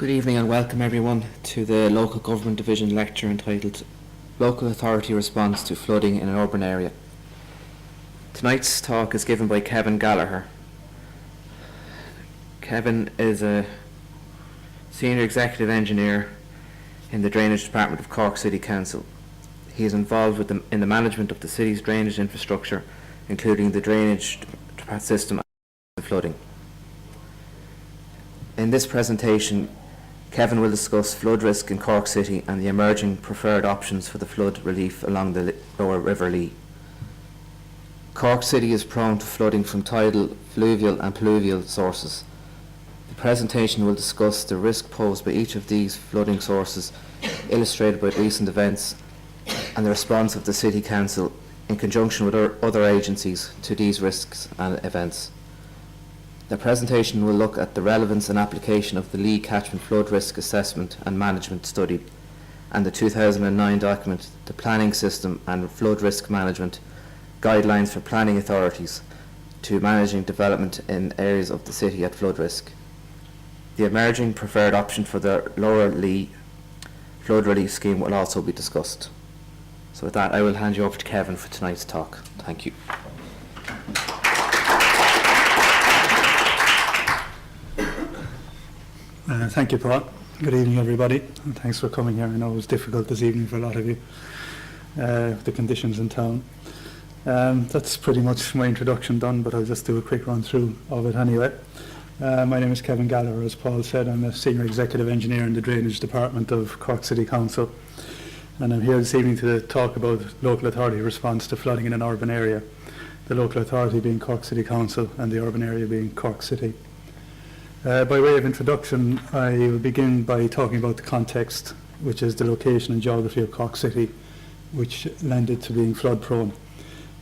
Good evening and welcome everyone to the Local Government Division lecture entitled Local Authority Response to Flooding in an Urban Area. Tonight's talk is given by Kevin Gallagher. Kevin is a Senior Executive Engineer in the Drainage Department of Cork City Council. He is involved in the management of the city's drainage infrastructure, including the drainage system and the flooding. In this presentation, Kevin will discuss flood risk in Cork City and the emerging preferred options for the flood relief along the lower River Lee. Cork City is prone to flooding from tidal, fluvial and pluvial sources. The presentation will discuss the risk posed by each of these flooding sources, illustrated by recent events, and the response of the City Council in conjunction with other agencies to these risks and events. The presentation will look at the relevance and application of the Lee Catchment Flood Risk Assessment and Management Study and the 2009 document, The Planning System and Flood Risk Management, Guidelines for Planning Authorities to Managing Development in Areas of the City at Flood Risk. The emerging preferred option for the Lower Lee Flood Relief Scheme will also be discussed. So with that, I will hand you over to Kevin for tonight's talk. Thank you. Thank you, Paul. Good evening, everybody, and thanks for coming here. I know it was difficult this evening for a lot of you, the conditions in town. That's pretty much my introduction done, but I'll just do a quick run through of it anyway. My name is Kevin Gallagher, as Paul said. I'm a Senior Executive Engineer in the Drainage Department of Cork City Council, and I'm here this evening to talk about local authority response to flooding in an urban area, the local authority being Cork City Council and the urban area being Cork City. By way of introduction, I will begin by talking about the context, which is the location and geography of Cork City, which lend it to being flood prone.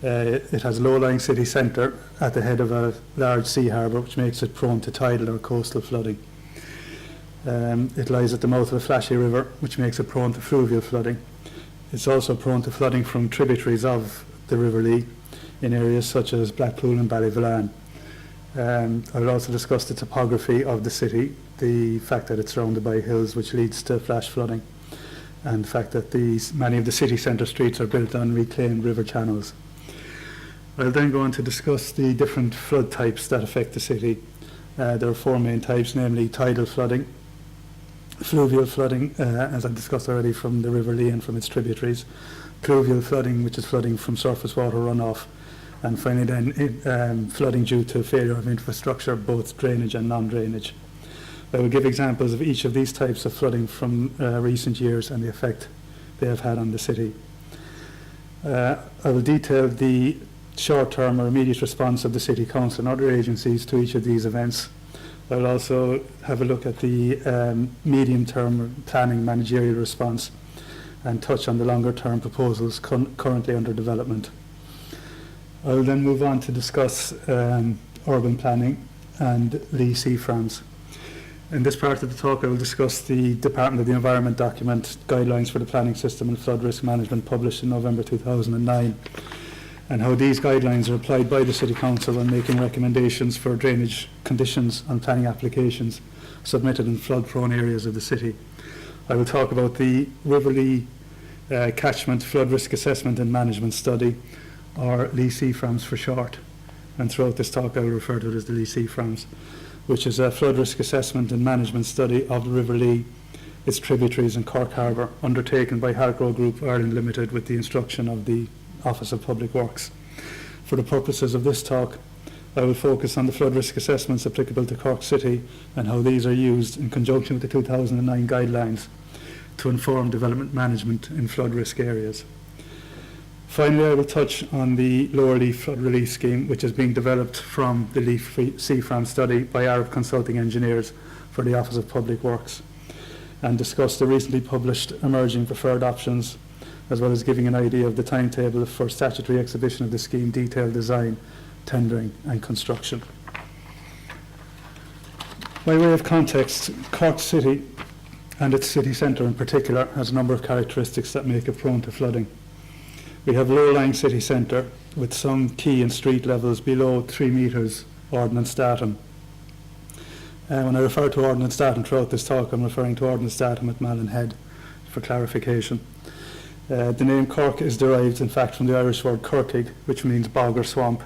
It has a low-lying city centre at the head of a large sea harbour, which makes it prone to tidal or coastal flooding. It lies at the mouth of a flashy river, which makes it prone to fluvial flooding. It's also prone to flooding from tributaries of the River Lee in areas such as Blackpool and Ballyvolane. I will also discuss the topography of the city, the fact that it's surrounded by hills which leads to flash flooding, and the fact that many of the city centre streets are built on reclaimed river channels. I'll then go on to discuss the different flood types that affect the city. There are four main types, namely tidal flooding, fluvial flooding, as I've discussed already, from the River Lee and from its tributaries, pluvial flooding, which is flooding from surface water runoff, and finally then flooding due to failure of infrastructure, both drainage and non-drainage. I will give examples of each of these types of flooding from recent years and the effect they have had on the city. I will detail the short-term or immediate response of the City Council and other agencies to each of these events. I will also have a look at the medium-term planning managerial response and touch on the longer-term proposals currently under development. I will then move on to discuss urban planning and Lee CFRAMs. In this part of the talk, I will discuss the Department of the Environment document, Guidelines for the Planning System and Flood Risk Management, published in November 2009, and how these guidelines are applied by the City Council when making recommendations for drainage conditions on planning applications submitted in flood-prone areas of the city. I will talk about the River Lee Catchment Flood Risk Assessment and Management Study, or Lee CFRAMs for short, and throughout this talk I will refer to it as the Lee CFRAMs, which is a flood risk assessment and management study of the River Lee, its tributaries and Cork Harbour, undertaken by Halcro Group Ireland Limited with the instruction of the Office of Public Works. For the purposes of this talk, I will focus on the flood risk assessments applicable to Cork City and how these are used in conjunction with the 2009 guidelines to inform development management in flood risk areas. Finally, I will touch on the Lower Lee Flood Relief Scheme, which is being developed from the Lee CFRAM study by Arab Consulting Engineers for the Office of Public Works, and discuss the recently published emerging preferred options, as well as giving an idea of the timetable for statutory exhibition of the scheme, detailed design, tendering and construction. By way of context, Cork City, and its city centre in particular, has a number of characteristics that make it prone to flooding. We have a low-lying city centre with some quay and street levels below 3 metres ordnance datum. When I refer to Ordnance Datum throughout this talk, I'm referring to Ordnance Datum at Malin Head for clarification. The name Cork is derived, in fact, from the Irish word Curtig, which means bog or swamp,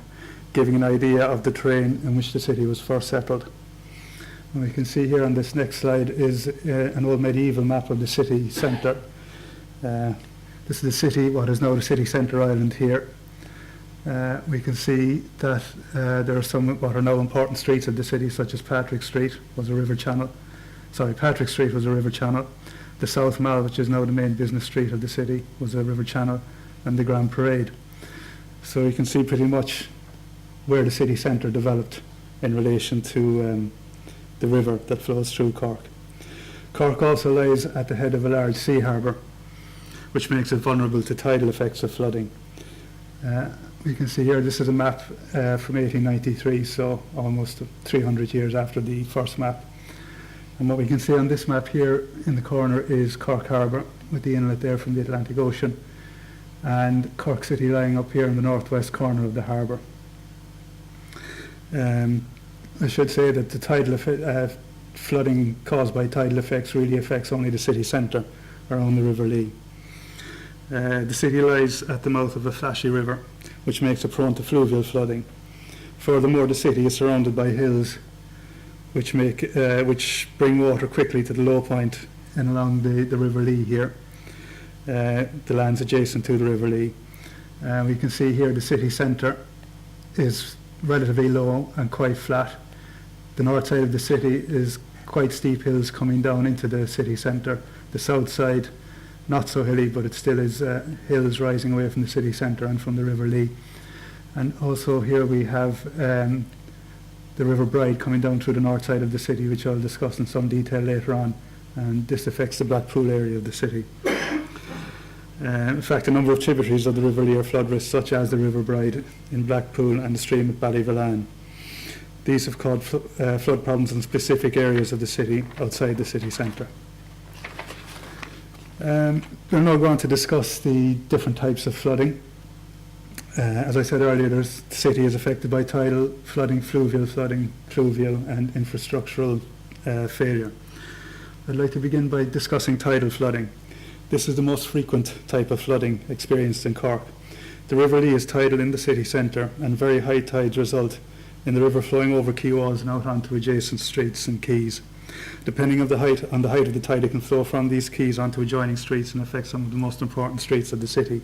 giving an idea of the terrain in which the city was first settled. And we can see here on this next slide is an old medieval map of the city centre. This is the city, what is now the city centre island here. We can see that there are some what are now important streets of the city, such as Patrick Street was a river channel. Patrick Street was a river channel. The South Mall, which is now the main business street of the city, was a river channel, and the Grand Parade. So you can see pretty much where the city centre developed in relation to the river that flows through Cork. Cork also lies at the head of a large sea harbour, which makes it vulnerable to tidal effects of flooding. We can see here, this is a map from 1893, so almost 300 years after the first map. And what we can see on this map here in the corner is Cork Harbour, with the inlet there from the Atlantic Ocean, and Cork City lying up here in the northwest corner of the harbour. I should say that the tidal flooding caused by tidal effects really affects only the city centre around the River Lee. The city lies at the mouth of a flashy river, which makes it prone to fluvial flooding. Furthermore, the city is surrounded by hills which bring water quickly to the low point and along the River Lee here, the lands adjacent to the River Lee. We can see here the city centre is relatively low and quite flat. The north side of the city is quite steep hills coming down into the city centre. The south side, not so hilly, but it still is hills rising away from the city centre and from the River Lee. And also here we have the River Bride coming down through the north side of the city, which I'll discuss in some detail later on, and this affects the Blackpool area of the city. In fact, a number of tributaries of the River Lee are flood risks, such as the River Bride in Blackpool and the stream at Ballyvillan. These have caused flood problems in specific areas of the city outside the city centre. We're now going to discuss the different types of flooding. As I said earlier, the city is affected by tidal flooding, fluvial, pluvial, and infrastructural failure. I'd like to begin by discussing tidal flooding. This is the most frequent type of flooding experienced in Cork. The River Lee is tidal in the city centre, and very high tides result in the river flowing over quay walls and out onto adjacent streets and quays. Depending on the height of the tide, it can flow from these quays onto adjoining streets and affect some of the most important streets of the city.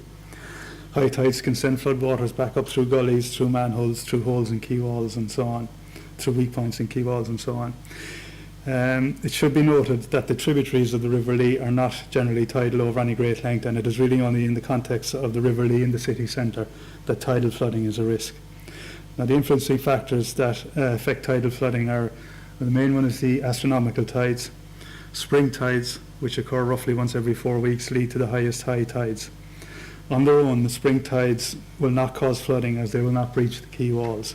High tides can send floodwaters back up through gullies, through manholes, through holes in quay walls and so on, through weak points in quay walls and so on. It should be noted that the tributaries of the River Lee are not generally tidal over any great length, and it is really only in the context of the River Lee in the city centre that tidal flooding is a risk. Now, the influencing factors that affect tidal flooding are, the main one is the astronomical tides. Spring tides, which occur roughly once every 4 weeks, lead to the highest high tides. On their own, the spring tides will not cause flooding, as they will not breach the quay walls.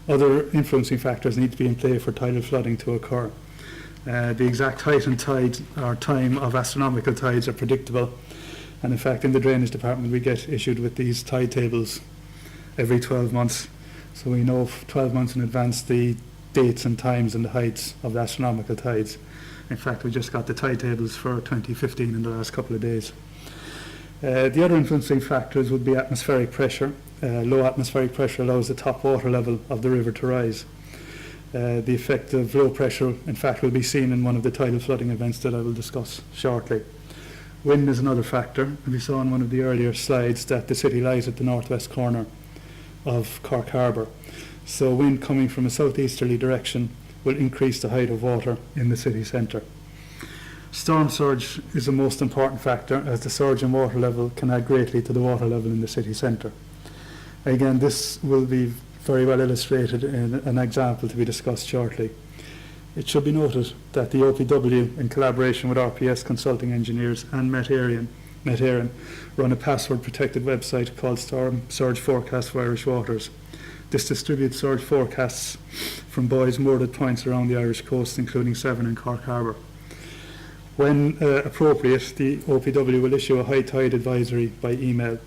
Other influencing factors need to be in play for tidal flooding to occur. The exact height and tide or time of astronomical tides are predictable, and in fact in the drainage department we get issued with these tide tables every 12 months, so we know 12 months in advance the dates and times and the heights of the astronomical tides. In fact, we just got the tide tables for 2015 in the last couple of days. The other influencing factors would be atmospheric pressure. Low atmospheric pressure allows the top water level of the river to rise. The effect of low pressure, in fact, will be seen in one of the tidal flooding events that I will discuss shortly. Wind is another factor, and we saw in one of the earlier slides that the city lies at the northwest corner of Cork Harbour. So wind coming from a southeasterly direction will increase the height of water in the city centre. Storm surge is the most important factor, as the surge in water level can add greatly to the water level in the city centre. Again, this will be very well illustrated in an example to be discussed shortly. It should be noted that the OPW, in collaboration with RPS Consulting Engineers and Met Éireann, run a password-protected website called Storm Surge Forecast for Irish Waters. This distributes surge forecasts from buoys moored at points around the Irish coast, including Severn and Cork Harbour. When appropriate, the OPW will issue a high tide advisory by email.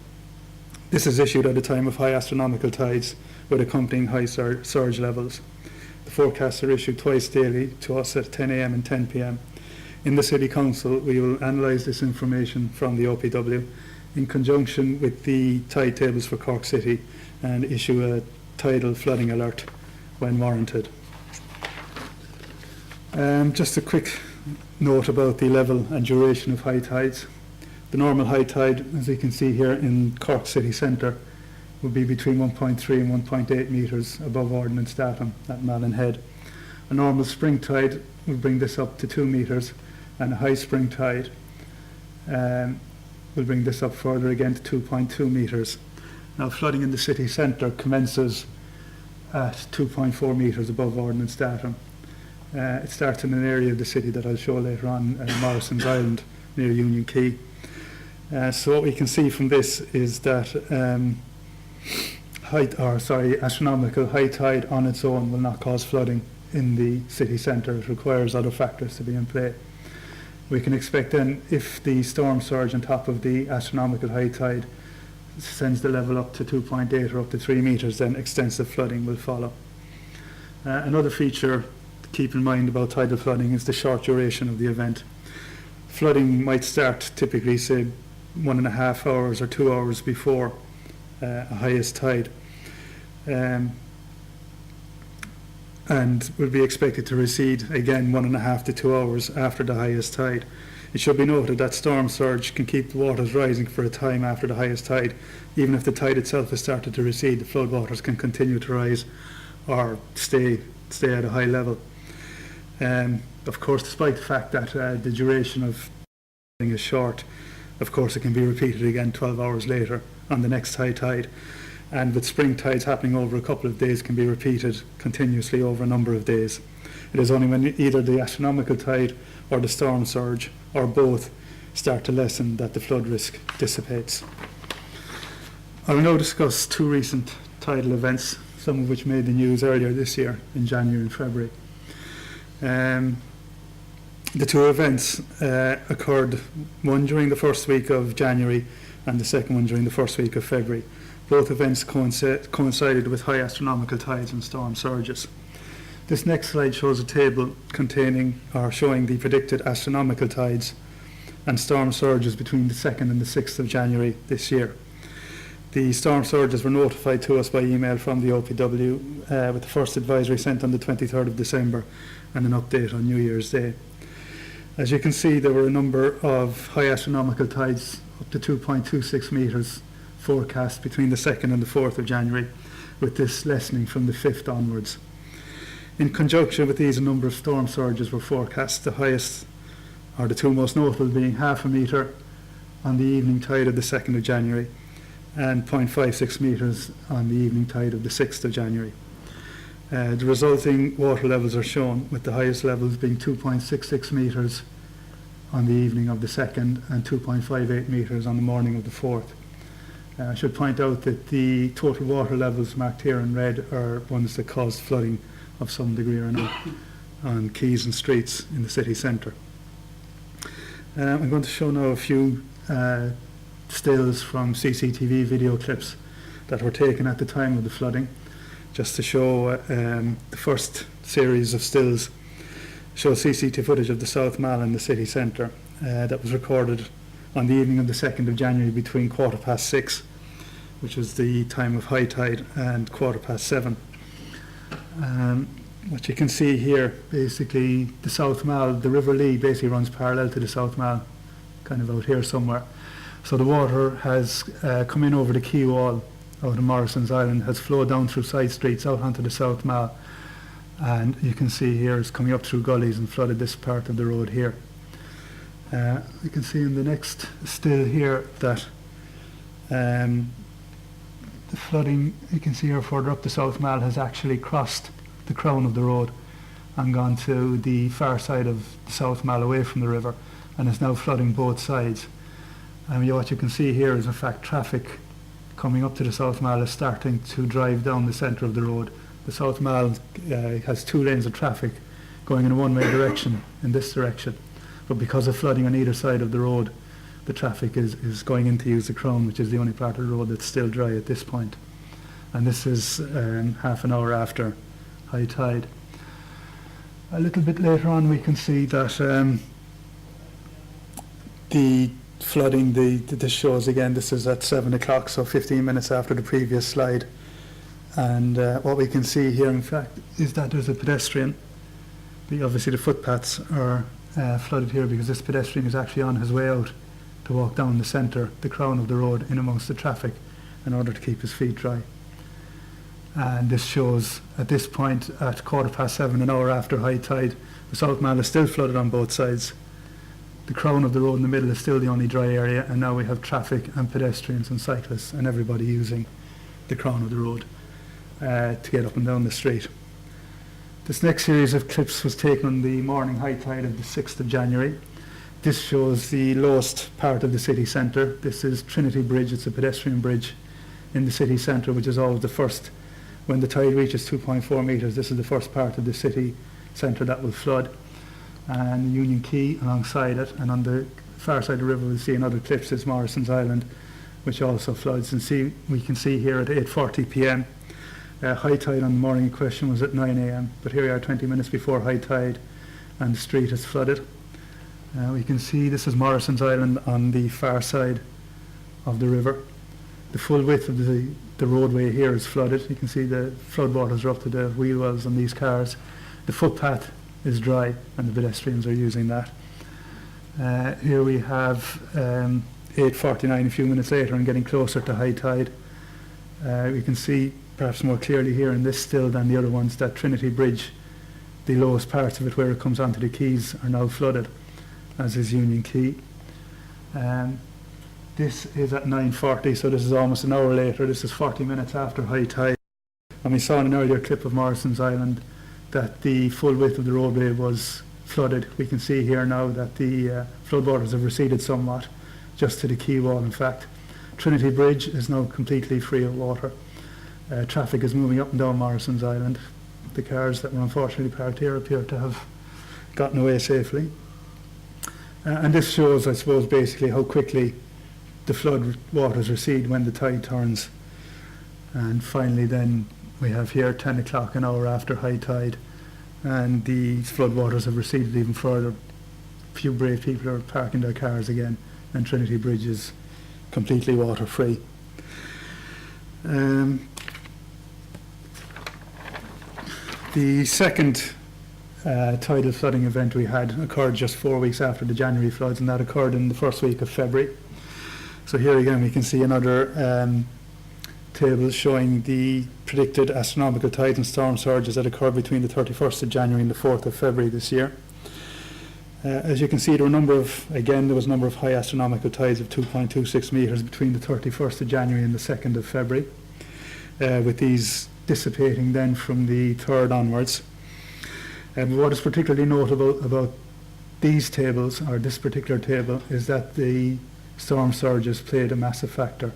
This is issued at a time of high astronomical tides with accompanying high surge levels. The The forecasts are issued twice daily to us at 10 a.m. and 10 p.m. In the City Council, we will analyse this information from the OPW in conjunction with the tide tables for Cork City and issue a tidal flooding alert when warranted. Just a quick note about the level and duration of high tides. The normal high tide, as you can see here in Cork City Centre, would be between 1.3 and 1.8 metres above ordnance datum at Malin Head. A normal spring tide would bring this up to 2 metres, and a high spring tide will bring this up further again to 2.2 metres. Now, flooding in the city centre commences at 2.4 metres above ordnance datum. It starts in an area of the city that I'll show later on, Morrison's Island, near Union Quay. So what we can see from this is that astronomical high tide on its own will not cause flooding in the city centre. It requires other factors to be in play. We can expect then, if the storm surge on top of the astronomical high tide sends the level up to 2.8 or up to 3 metres, then extensive flooding will follow. Another feature to keep in mind about tidal flooding is the short duration of the event. Flooding might start typically, say, 1.5 hours or 2 hours before a highest tide, and will be expected to recede again 1.5 to 2 hours after the highest tide. It should be noted that storm surge can keep the waters rising for a time after the highest tide. Even if the tide itself has started to recede, the flood waters can continue to rise or stay at a high level. Of course, despite the fact that the duration of is short, of course it can be repeated again 12 hours later on the next high tide. And with spring tides happening over a couple of days, can be repeated continuously over a number of days. It is only when either the astronomical tide or the storm surge or both start to lessen that the flood risk dissipates. I will now discuss two recent tidal events, some of which made the news earlier this year in January and February. The two events occurred, one during the first week of January and the second one during the first week of February. Both events coincided with high astronomical tides and storm surges. This next slide shows a table showing the predicted astronomical tides and storm surges between the 2nd and the 6th of January this year. The storm surges were notified to us by email from the OPW with the first advisory sent on the 23rd of December and an update on New Year's Day. As you can see, there were a number of high astronomical tides up to 2.26 metres forecast between the 2nd and the 4th of January, with this lessening from the 5th onwards. In conjunction with these, a number of storm surges were forecast, the highest, or the two most notable, being 0.5 metre on the evening tide of the 2nd of January and 0.56 metres on the evening tide of the 6th of January. The resulting water levels are shown, with the highest levels being 2.66 metres on the evening of the 2nd and 2.58 metres on the morning of the 4th. I should point out that the total water levels marked here in red are ones that caused flooding of some degree or another on quays and streets in the city centre. I'm going to show now a few stills from CCTV video clips that were taken at the time of the flooding, just to show the first series of stills show CCTV footage of the South Mall in the city centre that was recorded on the evening of the 2nd of January between 6:15, which was the time of high tide, and 7:15. What you can see here, basically, the South Mall, the River Lee basically runs parallel to the South Mall, kind of out here somewhere. So the water has come in over the quay wall out of Morrison's Island, has flowed down through side streets out onto the South Mall, and you can see here it's coming up through gullies and flooded this part of the road here. You can see in the next still here that the flooding, you can see here further up the South Mall, has actually crossed the crown of the road and gone to the far side of the South Mall away from the river, and is now flooding both sides. And what you can see here is, in fact, traffic coming up to the South Mall is starting to drive down the centre of the road. The South Mall has 2 lanes of traffic going in a one-way direction in this direction, but because of flooding on either side of the road, the traffic is going in to use the crown, which is the only part of the road that's still dry at this point. And this is half an hour after high tide. A little bit later on we can see that the flooding, this shows again, this is at 7 o'clock, so 15 minutes after the previous slide. And what we can see here, in fact, is that there's a pedestrian. Obviously the footpaths are flooded here because this pedestrian is actually on his way out to walk down the centre, the crown of the road, in amongst the traffic in order to keep his feet dry. And this shows at this point at 7:15, an hour after high tide, the South Mall is still flooded on both sides. The crown of the road in the middle is still the only dry area, and now we have traffic and pedestrians and cyclists and everybody using the crown of the road to get up and down the street. This next series of clips was taken on the morning high tide of the 6th of January. This shows the lowest part of the city centre. This is Trinity Bridge. It's a pedestrian bridge in the city centre, which is always the first. When the tide reaches 2.4 metres, this is the first part of the city centre that will flood. And Union Quay alongside it, and on the far side of the river we'll see another cliff, is Morrison's Island, which also floods. And we can see here at 8:40 p.m. High tide on the morning in question was at 9 a.m. But here we are 20 minutes before high tide and the street is flooded. We can see this is Morrison's Island on the far side of the river. The full width of the roadway here is flooded. You can see the floodwaters are up to the wheel wells on these cars. The footpath is dry and the pedestrians are using that. Here we have 8:49, a few minutes later, and getting closer to high tide. We can see perhaps more clearly here in this still than the other ones that Trinity Bridge, the lowest parts of it where it comes onto the quays, are now flooded, as is Union Quay. This is at 9:40, so this is almost an hour later. This is 40 minutes after high tide. And we saw in an earlier clip of Morrison's Island that the full width of the roadway was flooded. We can see here now that the floodwaters have receded somewhat, just to the quay wall in fact. Trinity Bridge is now completely free of water. Traffic is moving up and down Morrison's Island. The cars that were unfortunately parked here appear to have gotten away safely. And this shows, I suppose, basically how quickly the flood waters recede when the tide turns. And finally then we have here 10 o'clock, an hour after high tide, and the flood waters have receded even further. A few brave people are parking their cars again, and Trinity Bridge is completely water free. The second tidal flooding event we had occurred just 4 weeks after the January floods, and that occurred in the first week of February. So here again we can see another table showing the predicted astronomical tides and storm surges that occurred between the 31st of January and the 4th of February this year. As you can see, there was a number of high astronomical tides of 2.26 metres between the 31st of January and the 2nd of February, with these dissipating then from the 3rd onwards. What is particularly notable about these tables, or this particular table, is that the storm surges played a massive factor.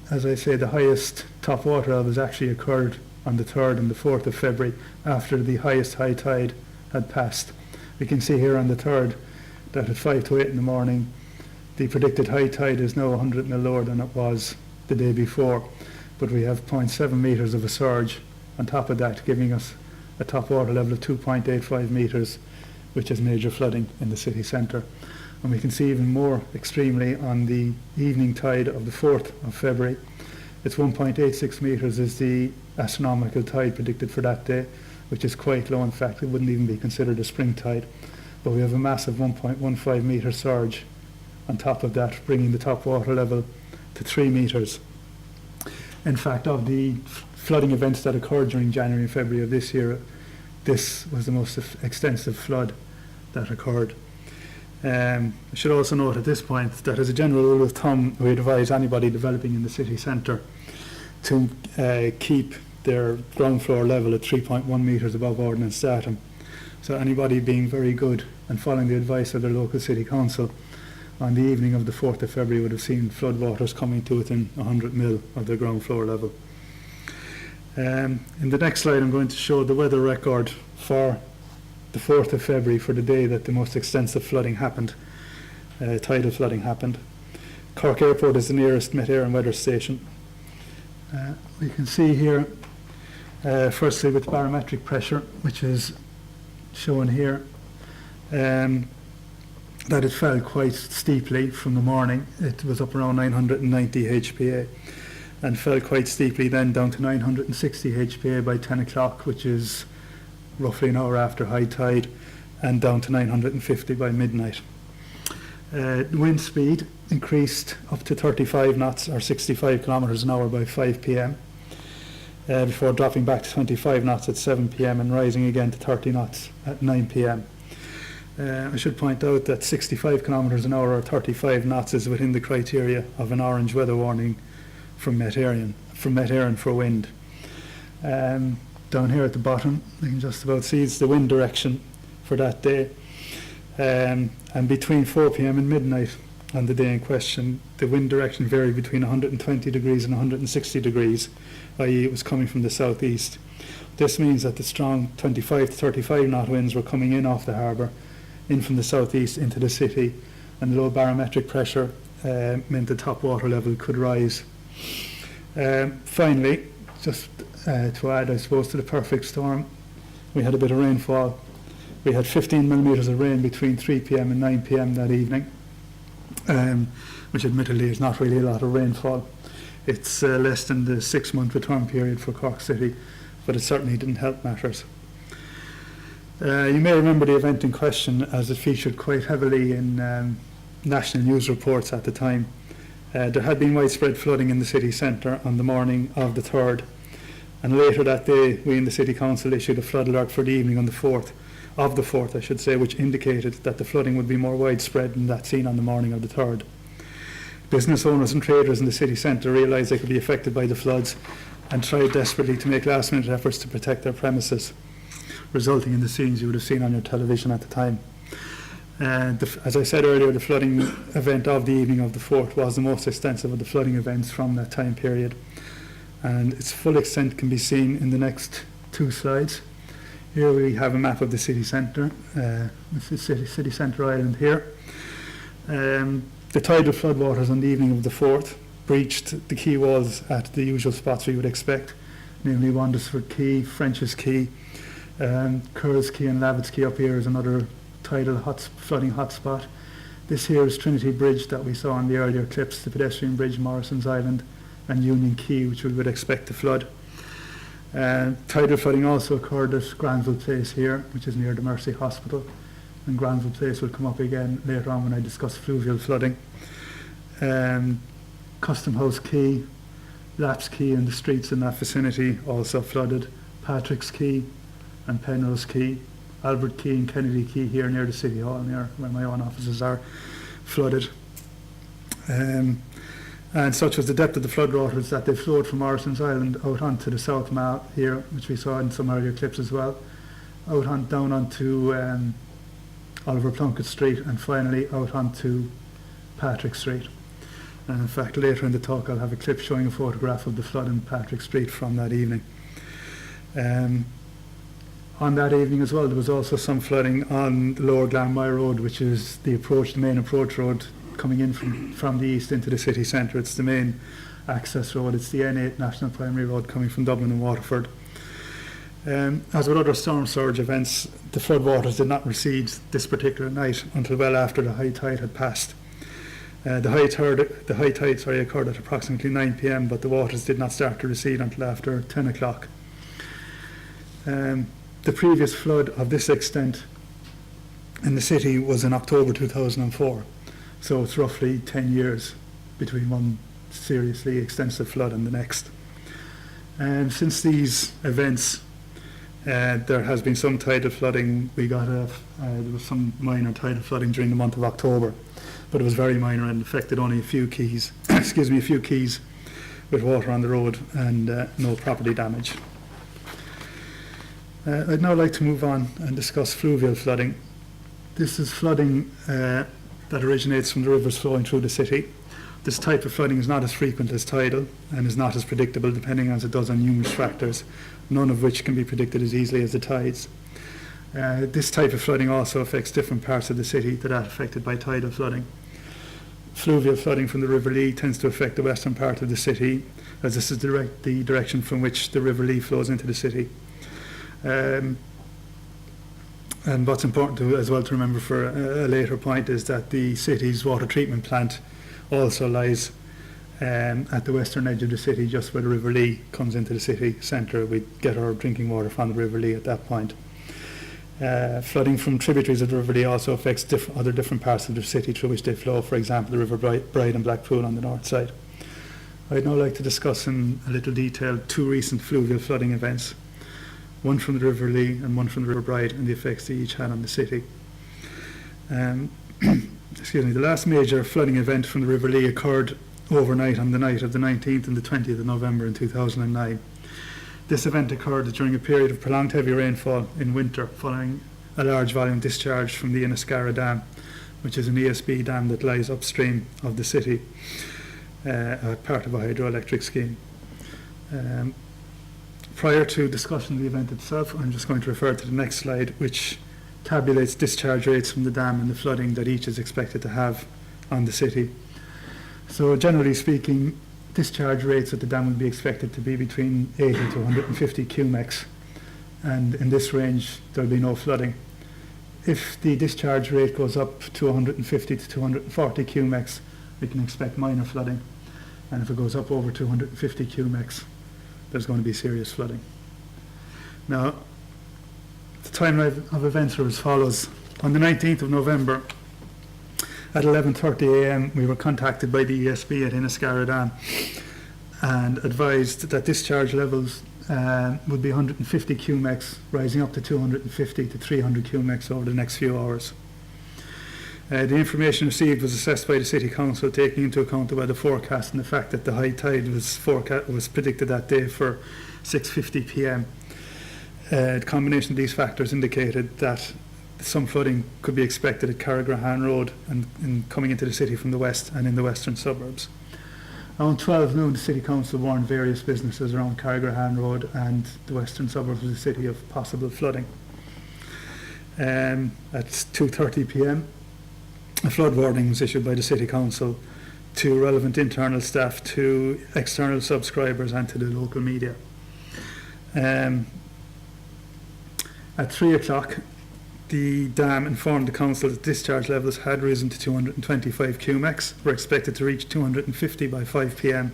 As I say, the highest top water levels actually occurred on the 3rd and the 4th of February after the highest high tide had passed. We can see here on the 3rd that at 5 to 8 in the morning the predicted high tide is now 100 mil lower than it was the day before, but we have 0.7 metres of a surge on top of that, giving us a top water level of 2.85 metres, which is major flooding in the city centre. And we can see even more extremely on the evening tide of the 4th of February. It's 1.86 metres is the astronomical tide predicted for that day, which is quite low. In fact, it wouldn't even be considered a spring tide. But we have a massive 1.15 metre surge on top of that, bringing the top water level to 3 metres. In fact, of the flooding events that occurred during January and February of this year, this was the most extensive flood that occurred. I should also note at this point that as a general rule of thumb, we advise anybody developing in the city centre to keep their ground floor level at 3.1 metres above ordnance datum. So anybody being very good and following the advice of their local city council on the evening of the 4th of February would have seen flood waters coming to within 100 mil of their ground floor level. In the next slide I'm going to show the weather record for the 4th of February, for the day that the most extensive flooding happened, tidal flooding happened. Cork Airport is the nearest Met Air and weather station. We can see here, firstly with barometric pressure, which is shown here, that it fell quite steeply from the morning. It was up around 990 HPA and fell quite steeply then down to 960 HPA by 10 o'clock, which is roughly an hour after high tide, and down to 950 by midnight. Wind speed increased up to 35 knots or 65 kilometres an hour by 5 p.m. Before dropping back to 25 knots at 7 p.m. and rising again to 30 knots at 9 p.m. I should point out that 65 kilometres an hour or 35 knots is within the criteria of an orange weather warning from Met Éireann for wind. Down here at the bottom, you can just about see it's the wind direction for that day. And between 4 p.m. and midnight on the day in question, the wind direction varied between 120 degrees and 160 degrees, i.e. it was coming from the southeast. This means that the strong 25 to 35 knot winds were coming in off the harbour, in from the southeast into the city, and low barometric pressure meant the top water level could rise. Finally, just to add, I suppose, to the perfect storm, we had a bit of rainfall. We had 15 millimetres of rain between 3 p.m. and 9 p.m. that evening, which admittedly is not really a lot of rainfall. It's less than the 6-month return period for Cork City, but it certainly didn't help matters. You may remember the event in question as it featured quite heavily in national news reports at the time. There had been widespread flooding in the city centre on the morning of the 3rd, and later that day we in the City Council issued a flood alert for the evening on the 4th, I should say, which indicated that the flooding would be more widespread than that seen on the morning of the 3rd. Business owners and traders in the city centre realised they could be affected by the floods and tried desperately to make last-minute efforts to protect their premises, resulting in the scenes you would have seen on your television at the time. As I said earlier, the flooding event of the evening of the 4th was the most extensive of the flooding events from that time period, and its full extent can be seen in the next 2 slides. Here we have a map of the city centre, this is city centre island here. The tidal floodwaters on the evening of the 4th breached the quay walls at the usual spots we would expect, namely Wandersford Quay, French's Quay, Curls Quay and Lavitt's Quay up here is another tidal flooding hotspot. This here is Trinity Bridge that we saw in the earlier clips, the pedestrian bridge, Morrison's Island, and Union Quay, which we would expect to flood. Tidal flooding also occurred at Granville Place here, which is near the Mercy Hospital, and Granville Place will come up again later on when I discuss fluvial flooding. Custom House Quay, Laps Quay and the streets in that vicinity also flooded. Patrick's Quay and Penrose Quay, Albert Quay and Kennedy Quay here near the City Hall, near where my own offices are, flooded. And such was the depth of the floodwaters that they flowed from Morrison's Island out onto the South Mall here, which we saw in some earlier clips as well, down onto Oliver Plunkett Street, and finally out onto Patrick Street. And in fact, later in the talk I'll have a clip showing a photograph of the flood in Patrick Street from that evening. On that evening as well, there was also some flooding on the Lower Glanmire Road, which is the main approach road coming in from the east into the city centre. It's the main access road. It's the N8 National Primary Road coming from Dublin and Waterford. As with other storm surge events, the floodwaters did not recede this particular night until well after the high tide had passed. The high tide occurred at approximately 9 p.m, but the waters did not start to recede until after 10 o'clock. The previous flood of this extent in the city was in October 2004. So it's roughly 10 years between one seriously extensive flood and the next. And since these events, there has been some tidal flooding. There was some minor tidal flooding during the month of October, but it was very minor and affected only a few quays, a few quays with water on the road and no property damage. I'd now like to move on and discuss fluvial flooding. This is flooding that originates from the rivers flowing through the city. This type of flooding is not as frequent as tidal and is not as predictable, depending as it does on numerous factors, none of which can be predicted as easily as the tides. This type of flooding also affects different parts of the city that are affected by tidal flooding. Fluvial flooding from the River Lee tends to affect the western part of the city, as this is the direction from which the River Lee flows into the city. And what's important as well to remember for a later point is that the city's water treatment plant also lies at the western edge of the city, just where the River Lee comes into the city centre. We get our drinking water from the River Lee at that point. Flooding from tributaries of the River Lee also affects other different parts of the city through which they flow, for example the River Bride and Blackpool on the north side. I'd now like to discuss in a little detail two recent fluvial flooding events, one from the River Lee and one from the River Bride, and the effects they each had on the city. Excuse me, the last major flooding event from the River Lee occurred overnight on the night of the 19th and the 20th of November in 2009. This event occurred during a period of prolonged heavy rainfall in winter following a large volume discharge from the Inniscarra Dam, which is an ESB dam that lies upstream of the city, part of a hydroelectric scheme. Prior to discussion of the event itself, I'm just going to refer to the next slide, which tabulates discharge rates from the dam and the flooding that each is expected to have on the city. So generally speaking, discharge rates at the dam would be expected to be between 80 to 150 cumex, and in this range there will be no flooding. If the discharge rate goes up to 150 to 240 cumex, we can expect minor flooding, and if it goes up over 250 cumex, there's going to be serious flooding. Now, the timeline of events are as follows. On the 19th of November, at 11:30 a.m, we were contacted by the ESB at Inniscarra Dam and advised that discharge levels would be 150 cumex, rising up to 250 to 300 cumex over the next few hours. The information received was assessed by the City Council, taking into account the weather forecast and the fact that the high tide was predicted that day for 6:50 p.m. The combination of these factors indicated that some flooding could be expected at Carrigrahan Road and coming into the city from the west and in the western suburbs. Around 12 noon, the City Council warned various businesses around Carrigrahan Road and the western suburbs of the city of possible flooding. At 2:30 p.m, a flood warning was issued by the City Council to relevant internal staff, to external subscribers and to the local media. At 3 o'clock, the dam informed the council that discharge levels had risen to 225 cumex, were expected to reach 250 by 5 p.m,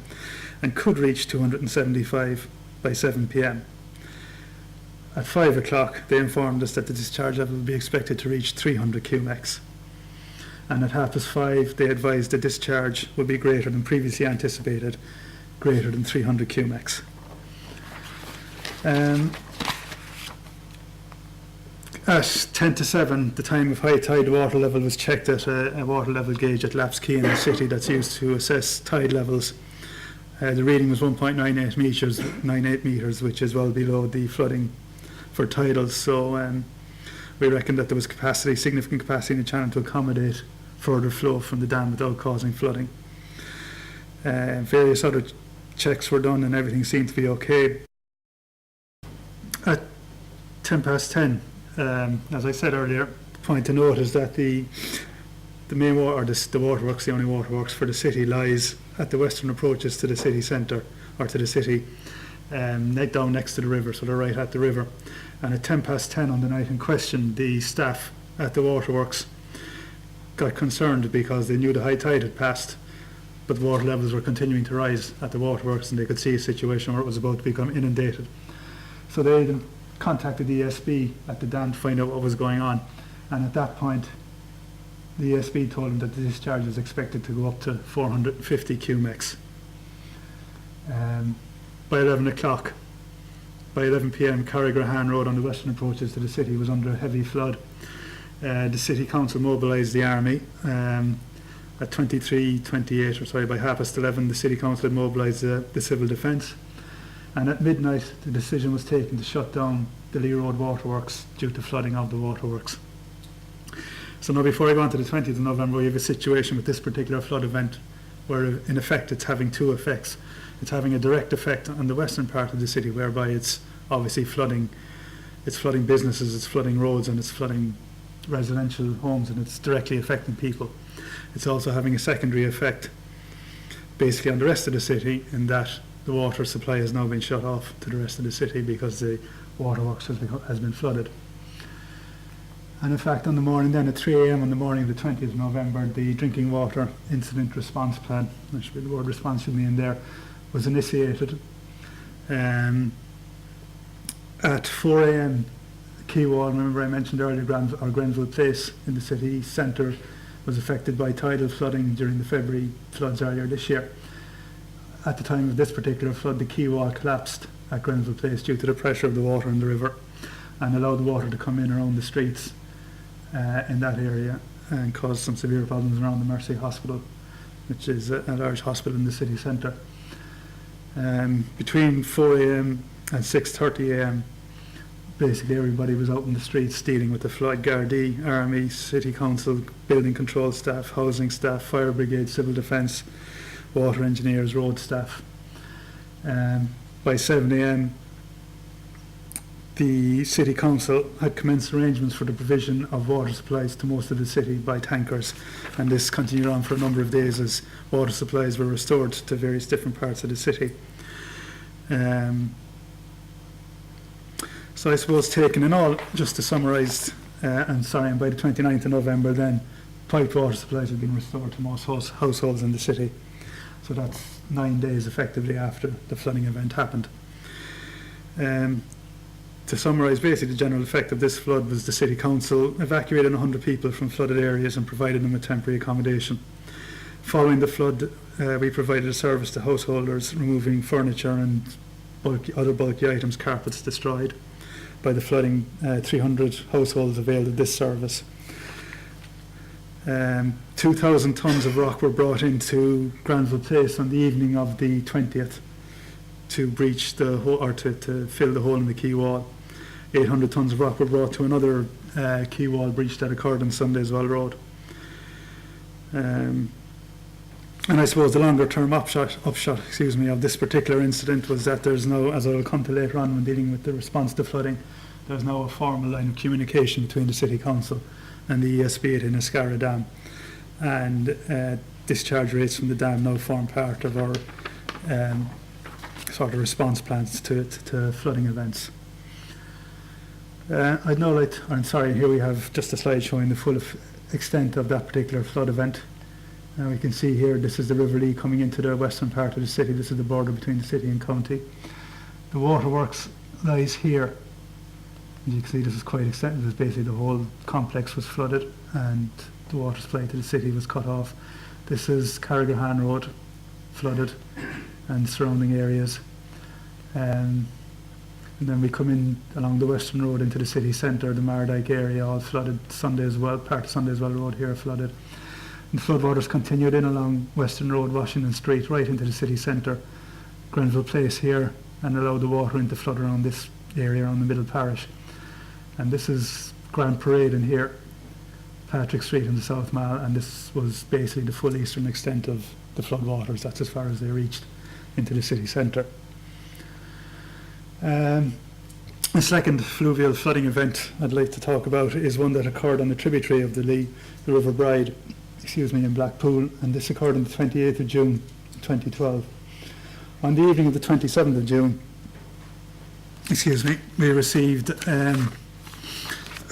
and could reach 275 by 7 p.m. At 5 o'clock, they informed us that the discharge level would be expected to reach 300 cumex. And at 5:30, they advised the discharge would be greater than previously anticipated, greater than 300 cumex. At 10 to 7, the time of high tide, water level was checked at a water level gauge at Laps Quay in the city that's used to assess tide levels. The reading was 1.98 metres, which is well below the flooding for tidals. So we reckon that there was significant capacity in the channel to accommodate further flow from the dam without causing flooding. Various other checks were done and everything seemed to be okay. At 10:10, as I said earlier, the point to note is that the main the waterworks, the only waterworks for the city, lies at the western approaches to the city centre, or to the city, down next to the river, so they're right at the river. And at 10:10 on the night in question, the staff at the waterworks got concerned because they knew the high tide had passed, but the water levels were continuing to rise at the waterworks, and they could see a situation where it was about to become inundated. So they then contacted the ESB at the dam to find out what was going on, and at that point the ESB told them that the discharge is expected to go up to 450 cumex. By 11 o'clock, by 11 p.m, Carrigrahan Road on the western approaches to the city was under a heavy flood. The City Council mobilised the army. At 23:28, or sorry, by 11:30, the City Council had mobilised the civil defence. And at midnight, the decision was taken to shut down the Lee Road waterworks due to flooding of the waterworks. So now, before I go on to the 20th of November, we have a situation with this particular flood event where, in effect, it's having two effects. It's having a direct effect on the western part of the city, whereby it's obviously flooding. It's flooding businesses, it's flooding roads, and it's flooding residential homes, and it's directly affecting people. It's also having a secondary effect, basically, on the rest of the city, in that the water supply has now been shut off to the rest of the city because the waterworks has been flooded. And in fact, on the morning then, at 3 a.m. on the morning of the 20th of November, the drinking water incident response plan, which the word response should be in there, was initiated. At 4 a.m, Keywall, remember I mentioned earlier, Grenville Place in the city centre was affected by tidal flooding during the February floods earlier this year. At the time of this particular flood, the Keywall collapsed at Grenville Place due to the pressure of the water in the river, and allowed the water to come in around the streets in that area and caused some severe problems around the Mercy Hospital, which is a large hospital in the city centre. Between 4 a.m. and 6:30 a.m, basically everybody was out in the streets dealing with the flood. Gardaí, Army, City Council, building control staff, housing staff, fire brigade, civil defence, water engineers, road staff. By 7 a.m, the City Council had commenced arrangements for the provision of water supplies to most of the city by tankers, and this continued on for a number of days as water supplies were restored to various different parts of the city. So I suppose, taken in all, just to summarise, and by the 29th of November then, piped water supplies had been restored to most households in the city. So that's 9 days effectively after the flooding event happened. To summarise, basically the general effect of this flood was the City Council evacuated 100 people from flooded areas and provided them with temporary accommodation. Following the flood, we provided a service to householders, removing furniture and other bulky items, carpets destroyed by the flooding. 300 households availed of this service. 2,000 tonnes of rock were brought into Granville Place on the evening of the 20th to breach the hole, or to fill the hole in the quay wall. 800 tonnes of rock were brought to another quay wall breach that occurred on Sundayswell Road. And I suppose the longer term upshot of this particular incident was that there's no, as I will come to later on when dealing with the response to flooding, there's now a formal line of communication between the City Council and the ESB at Inniscarra Dam, and discharge rates from the dam now form part of our sort of response plans to flooding events. I'd now like to, here we have just a slide showing the full extent of that particular flood event. We can see here, this is the River Lee coming into the western part of the city. This is the border between the city and county. The waterworks lies here. As you can see, this is quite extensive. Basically the whole complex was flooded and the water supply to the city was cut off. This is Carrigahan Road, flooded, and surrounding areas. And then we come in along the Western Road into the city centre, the Mardyke area, all flooded. Sundayswell, part of Sundayswell Road here flooded. And the floodwaters continued in along Western Road, Washington Street, right into the city centre, Grenville Place here, and allowed the water in to flood around this area, around the middle parish. And this is Grand Parade in here, Patrick Street in the South Mall, and this was basically the full eastern extent of the floodwaters. That's as far as they reached into the city centre. The second fluvial flooding event I'd like to talk about is one that occurred on the tributary of the Lee, the River Bride, in Blackpool, and this occurred on the 28th of June 2012. On the evening of the 27th of June, we received a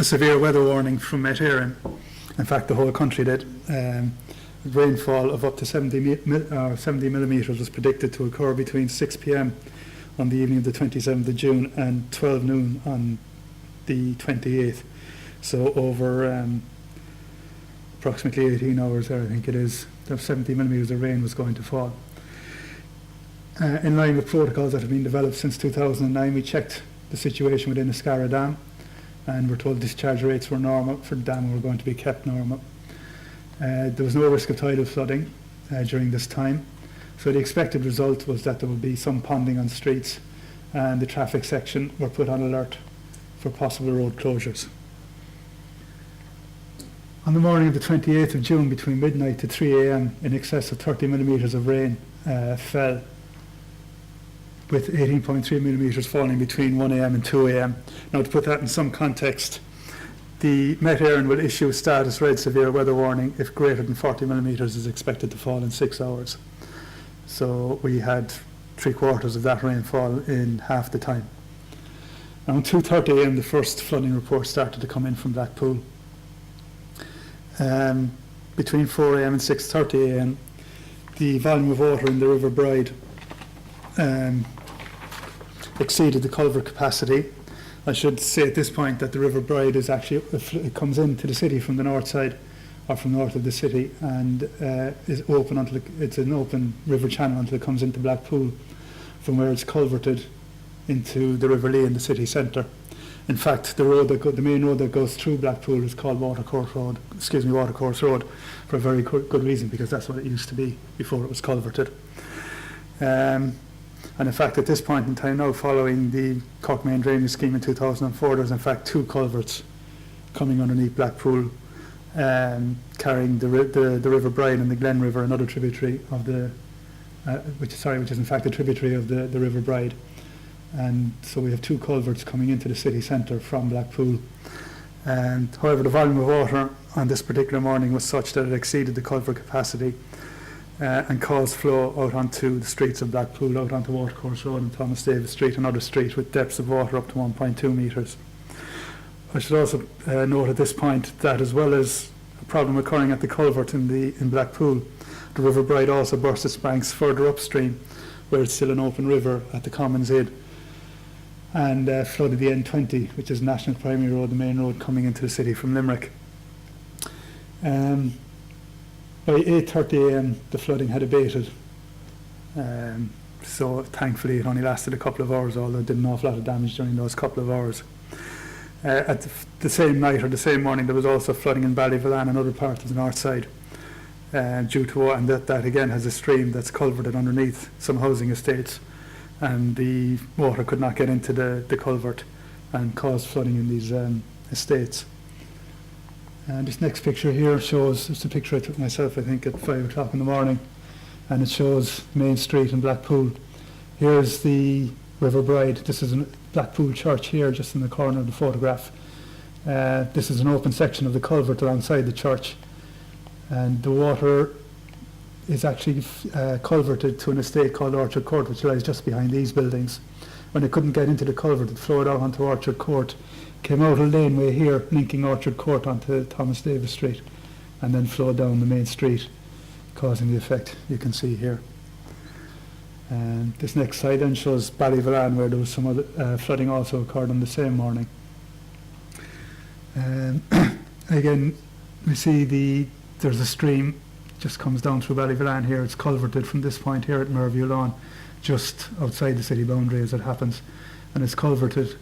severe weather warning from Met Éireann. In fact, the whole country did. Rainfall of up to 70 millimetres was predicted to occur between 6 p.m. on the evening of the 27th of June and 12 noon on the 28th. So over approximately 18 hours there, I think it is, 70 millimetres of rain was going to fall. In line with protocols that have been developed since 2009, we checked the situation within the Inniscarra Dam, and we're told discharge rates were normal for the dam and were going to be kept normal. There was no risk of tidal flooding during this time. So the expected result was that there would be some ponding on streets, and the traffic section were put on alert for possible road closures. On the morning of the 28th of June, between midnight to 3 a.m, in excess of 30 millimetres of rain fell, with 18.3 millimetres falling between 1 a.m. and 2 a.m. Now, to put that in some context, the Met Éireann will issue a status red severe weather warning if greater than 40 millimetres is expected to fall in 6 hours. So we had 3/4 of that rainfall in half the time. Around 2:30 a.m, the first flooding report started to come in from Blackpool, between 4 a.m. and 6:30 a.m., the volume of water in the River Bride exceeded the culvert capacity. I should say at this point that the River Bride is actually, it comes into the city from the north side, or from north of the city, and is open until it's an open river channel until it comes into Blackpool, from where it's culverted into the River Lee in the city centre. In fact, the main road that goes through Blackpool is called Watercourse Road, for a very good reason, because that's what it used to be before it was culverted. And in fact, at this point in time now, following the Cork Main Drainage Scheme in 2004, there's in fact 2 culverts coming underneath Blackpool, carrying the River Bride and the Glen River, another tributary of the, which is in fact a tributary of the River Bride. And so we have 2 culverts coming into the city centre from Blackpool. And however, the volume of water on this particular morning was such that it exceeded the culvert capacity and caused flow out onto the streets of Blackpool, out onto Watercourse Road and Thomas Davis Street, another street with depths of water up to 1.2 metres. I should also note at this point that, as well as a problem occurring at the culvert in Blackpool, the River Bride also burst its banks further upstream, where it's still an open river at the Commons Head, and flooded the N20, which is National Primary Road, the main road coming into the city from Limerick. By 8:30 a.m. the flooding had abated, so thankfully it only lasted a couple of hours, although it did an awful lot of damage during those couple of hours. At the same night or the same morning, there was also flooding in Ballyvillan and other parts of the north side, due to, and that again has a stream that's culverted underneath some housing estates, and the water could not get into the culvert and caused flooding in these estates. And this next picture here shows, it's a picture I took myself, I think, at 5 o'clock in the morning, and it shows Main Street in Blackpool. Here's the River Bride. This is a Blackpool church here, just in the corner of the photograph. This is an open section of the culvert alongside the church, and the water is actually culverted to an estate called Orchard Court, which lies just behind these buildings. When it couldn't get into the culvert, it flowed out onto Orchard Court, came out a laneway here, linking Orchard Court onto Thomas Davis Street, and then flowed down the main street, causing the effect you can see here. And this next slide then shows Ballyvillan, where there was some other flooding also occurred on the same morning. Again, we see there's a stream just comes down through Ballyvillan here. It's culverted from this point here at Merview Lawn, just outside the city boundary as it happens, and it's culverted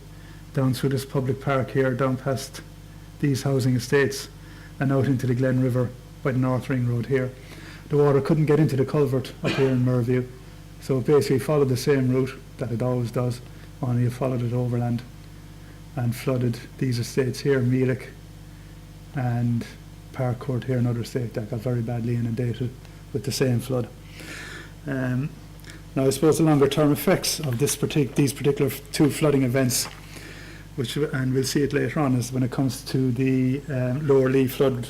down through this public park here, down past these housing estates and out into the Glen River by the North Ring Road here. The water couldn't get into the culvert up here in Merview, so it basically followed the same route that it always does, only it followed it overland and flooded these estates here, Meelick and Park Court here, another estate that got very badly inundated with the same flood. Now I suppose the longer term effects of these particular 2 flooding events, and we'll see it later on, is when it comes to the Lower Lee flood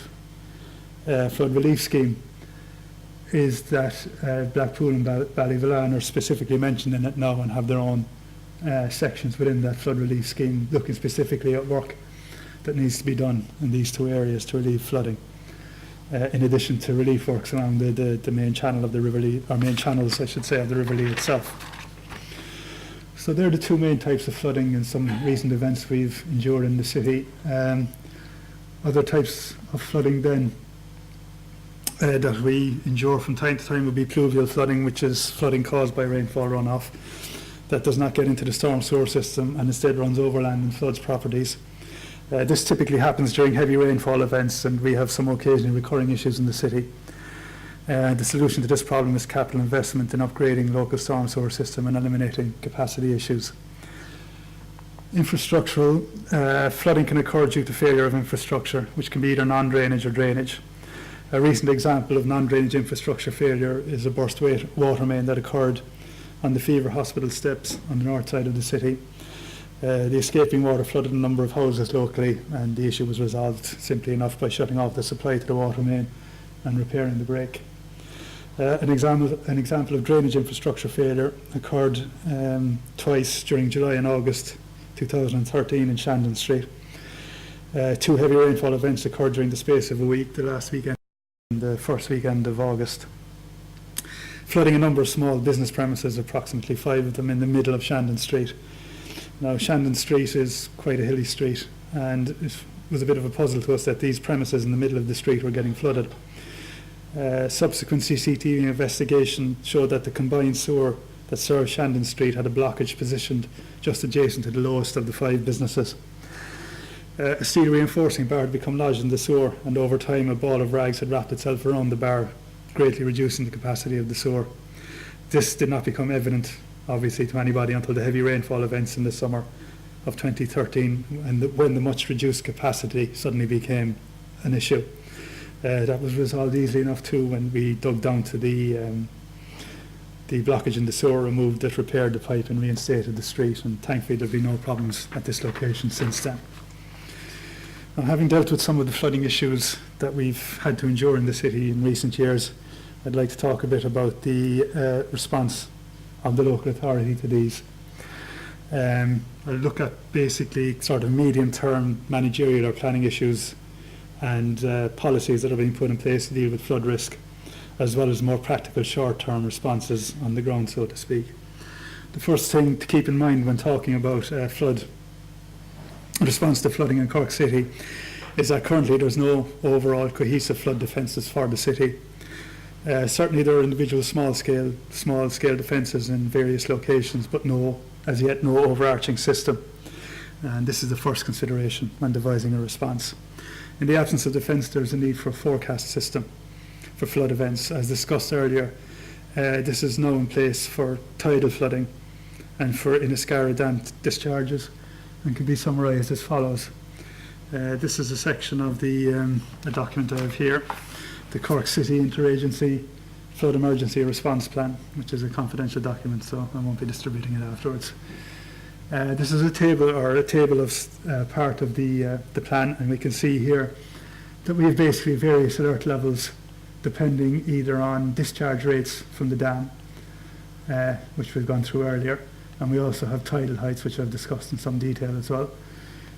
relief scheme, is that Blackpool and Ballyvillan are specifically mentioned in it now and have their own sections within that flood relief scheme, looking specifically at work that needs to be done in these 2 areas to relieve flooding, in addition to relief works along the main channel of the River Lee, or main channels I should say, of the River Lee itself. So they're the 2 main types of flooding and some recent events we've endured in the city. Other types of flooding then that we endure from time to time would be pluvial flooding, which is flooding caused by rainfall runoff that does not get into the storm sewer system and instead runs overland and floods properties. This typically happens during heavy rainfall events, and we have some occasionally recurring issues in the city. The solution to this problem is capital investment in upgrading local storm sewer system and eliminating capacity issues. Infrastructural flooding can occur due to failure of infrastructure, which can be either non-drainage or drainage. A recent example of non-drainage infrastructure failure is a burst water main that occurred on the Fever Hospital steps on the north side of the city. The escaping water flooded a number of houses locally, and the issue was resolved simply enough by shutting off the supply to the water main and repairing the break. An example of drainage infrastructure failure occurred twice during July and August 2013 in Shandon Street. Two heavy rainfall events occurred during the space of a week, the last weekend and the first weekend of August, flooding a number of small business premises, approximately 5 of them in the middle of Shandon Street. Now, Shandon Street is quite a hilly street, and it was a bit of a puzzle to us that these premises in the middle of the street were getting flooded. Subsequent CCTV investigation showed that the combined sewer that served Shandon Street had a blockage positioned just adjacent to the lowest of the 5 businesses. A steel reinforcing bar had become lodged in the sewer, and over time a ball of rags had wrapped itself around the bar, greatly reducing the capacity of the sewer. This did not become evident, obviously, to anybody until the heavy rainfall events in the summer of 2013, when the much reduced capacity suddenly became an issue. That was resolved easily enough too when we dug down to the blockage in the sewer, removed it, repaired the pipe and reinstated the street, and thankfully there have been no problems at this location since then. Now, having dealt with some of the flooding issues that we've had to endure in the city in recent years, I'd like to talk a bit about the response of the local authority to these. I'll look at basically sort of medium-term managerial or planning issues and policies that are being put in place to deal with flood risk, as well as more practical short-term responses on the ground, so to speak. The first thing to keep in mind when talking about flood response to flooding in Cork City is that currently there's no overall cohesive flood defences for the city. Certainly there are individual small-scale defences in various locations, but as yet no overarching system. And this is the first consideration when devising a response. In the absence of defence, there is a need for a forecast system for flood events. As discussed earlier, this is now in place for tidal flooding and for Inniscarra dam discharges, and can be summarised as follows. This is a section of the document I have here, the Cork City Interagency Flood Emergency Response Plan, which is a confidential document, so I won't be distributing it afterwards. This is a table of part of the plan, and we can see here that we have basically various alert levels depending either on discharge rates from the dam, which we've gone through earlier, and we also have tidal heights, which I've discussed in some detail as well.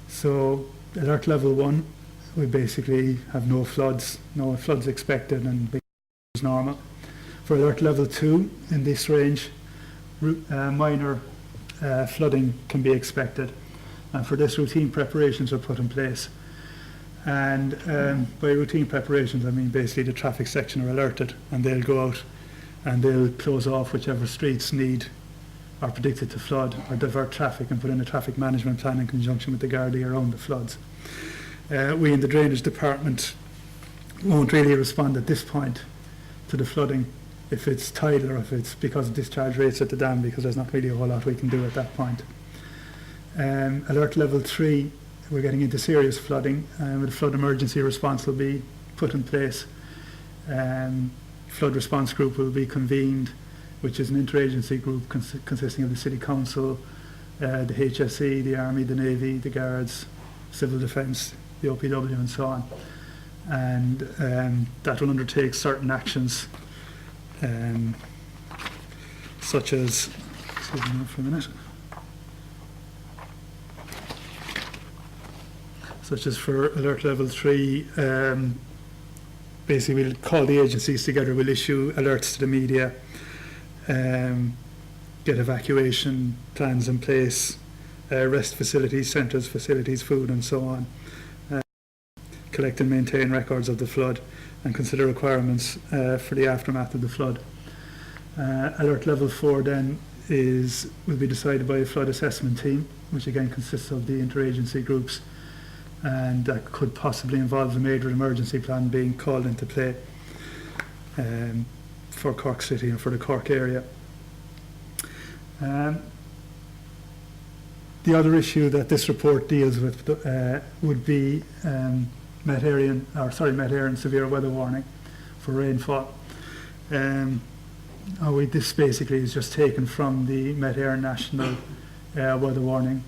So alert level 1, we basically have no floods expected, and is normal. For alert level 2, in this range, minor flooding can be expected, and for this routine preparations are put in place. And by routine preparations I mean basically the traffic section are alerted, and they'll go out and they'll close off whichever streets are predicted to flood, or divert traffic and put in a traffic management plan in conjunction with the Gardaí around the floods. We in the drainage department won't really respond at this point to the flooding if it's tidal or if it's because of discharge rates at the dam, because there's not really a whole lot we can do at that point. Alert level 3, we're getting into serious flooding, and the flood emergency response will be put in place. Flood response group will be convened, which is an interagency group consisting of the City Council, the HSE, the Army, the Navy, the Guards, Civil Defence, the OPW and so on. And that will undertake certain actions such as, excuse me for a minute, such as for alert level 3, basically we'll call the agencies together, we'll issue alerts to the media, get evacuation plans in place, rest facilities, centres, facilities, food and so on, collect and maintain records of the flood, and consider requirements for the aftermath of the flood. Alert level 4 then will be decided by a flood assessment team, which again consists of the interagency groups, and that could possibly involve a major emergency plan being called into play for Cork City and for the Cork area. The other issue that this report deals with would be Met Éireann severe weather warning for rainfall. This basically is just taken from the Met Éireann National Weather Warning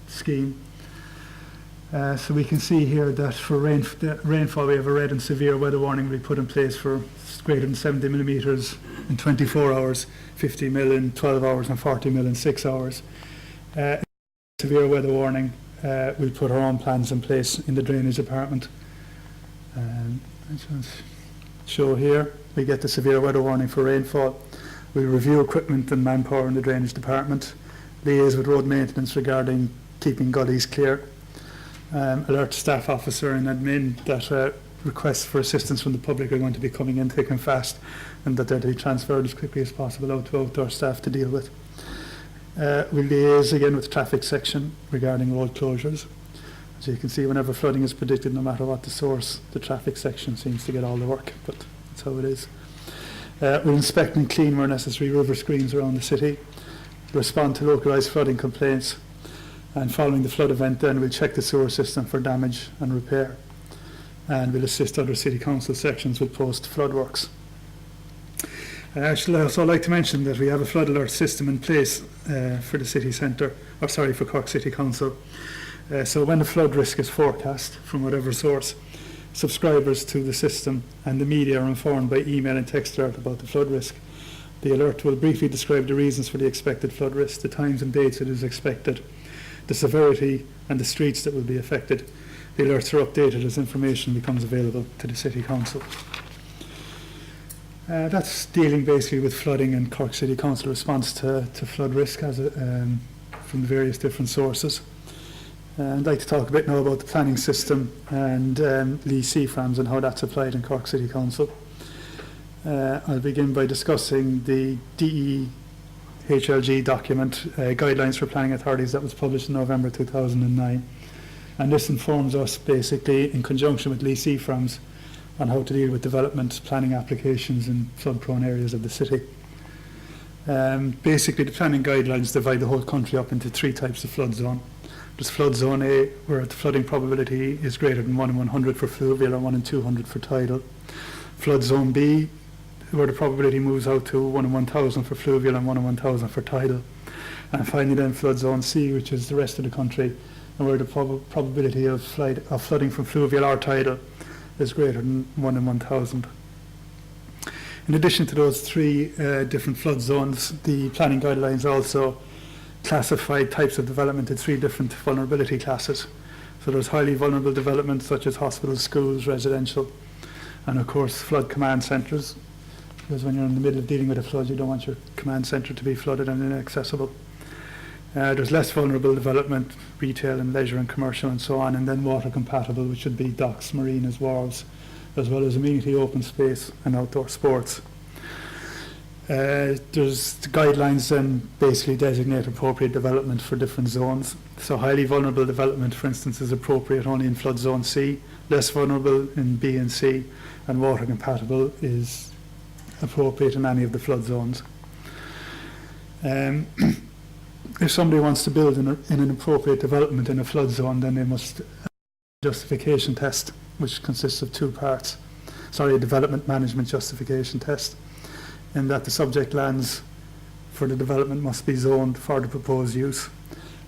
scheme. So we can see here that for rainfall we have a red and severe weather warning we put in place for greater than 70 millimetres in 24 hours, 50 mil in 12 hours and 40 mil in 6 hours. Severe weather warning we'll put our own plans in place in the drainage department. I just show here, we get the severe weather warning for rainfall. We'll review equipment and manpower in the drainage department, liaise with road maintenance regarding keeping gullies clear, alert staff officer and admin that requests for assistance from the public are going to be coming in thick and fast, and that they're to be transferred as quickly as possible out to outdoor staff to deal with. We'll liaise again with the traffic section regarding road closures. As you can see, whenever flooding is predicted, no matter what the source, the traffic section seems to get all the work, but that's how it is. We'll inspect and clean where necessary river screens around the city, respond to localised flooding complaints, and following the flood event then we'll check the sewer system for damage and repair, and we'll assist other city council sections with post-flood works. I should also like to mention that we have a flood alert system in place for the city centre, or sorry, for Cork City Council. So when a flood risk is forecast from whatever source, subscribers to the system and the media are informed by email and text alert about the flood risk. The alert will briefly describe the reasons for the expected flood risk, the times and dates it is expected, the severity and the streets that will be affected. The alerts are updated as information becomes available to the City Council. That's dealing basically with flooding and Cork City Council response to flood risk as from the various different sources. I'd like to talk a bit now about the planning system and Lee CFRAMS and how that's applied in Cork City Council. I'll begin by discussing the DEHLG document, Guidelines for Planning Authorities, that was published in November 2009. And this informs us basically in conjunction with Lee CFRAMS on how to deal with development planning applications in flood-prone areas of the city. Basically, the planning guidelines divide the whole country up into three types of flood zone. There's flood zone A, where the flooding probability is greater than 1 in 100 for fluvial and 1 in 200 for tidal. Flood zone B, where the probability moves out to 1 in 1,000 for fluvial and 1 in 1,000 for tidal. And finally then flood zone C, which is the rest of the country, and where the probability of flooding from fluvial or tidal is greater than 1 in 1,000. In addition to those three different flood zones, the planning guidelines also classify types of development in three different vulnerability classes. So there's highly vulnerable development such as hospitals, schools, residential, and of course flood command centres, because when you're in the middle of dealing with a flood you don't want your command centre to be flooded and inaccessible. There's less vulnerable development, retail and leisure and commercial and so on, and then water compatible, which would be docks, marinas, wharves, as well as amenity open space and outdoor sports. There's the guidelines then basically designate appropriate development for different zones. So highly vulnerable development, for instance, is appropriate only in flood zone C, less vulnerable in B and C, and water compatible is appropriate in any of the flood zones. If somebody wants to build in an appropriate development in a flood zone, then they must justification test, which consists of two parts. A development management justification test, in that the subject lands for the development must be zoned for the proposed use,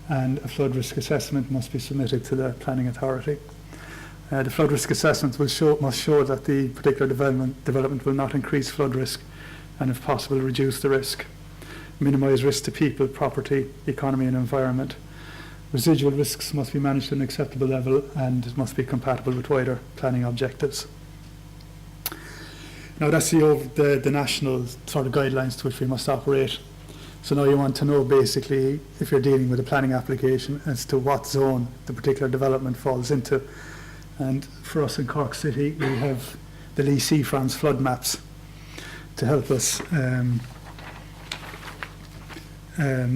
and a flood risk assessment must be submitted to the planning authority. The flood risk assessment must show that the particular development will not increase flood risk, and if possible reduce the risk, minimise risk to people, property, economy and environment. Residual risks must be managed at an acceptable level and it must be compatible with wider planning objectives. Now that's the national sort of guidelines to which we must operate. So now you want to know basically, if you're dealing with a planning application, as to what zone the particular development falls into. And for us in Cork City, we have the Lee CFRAMS flood maps to help us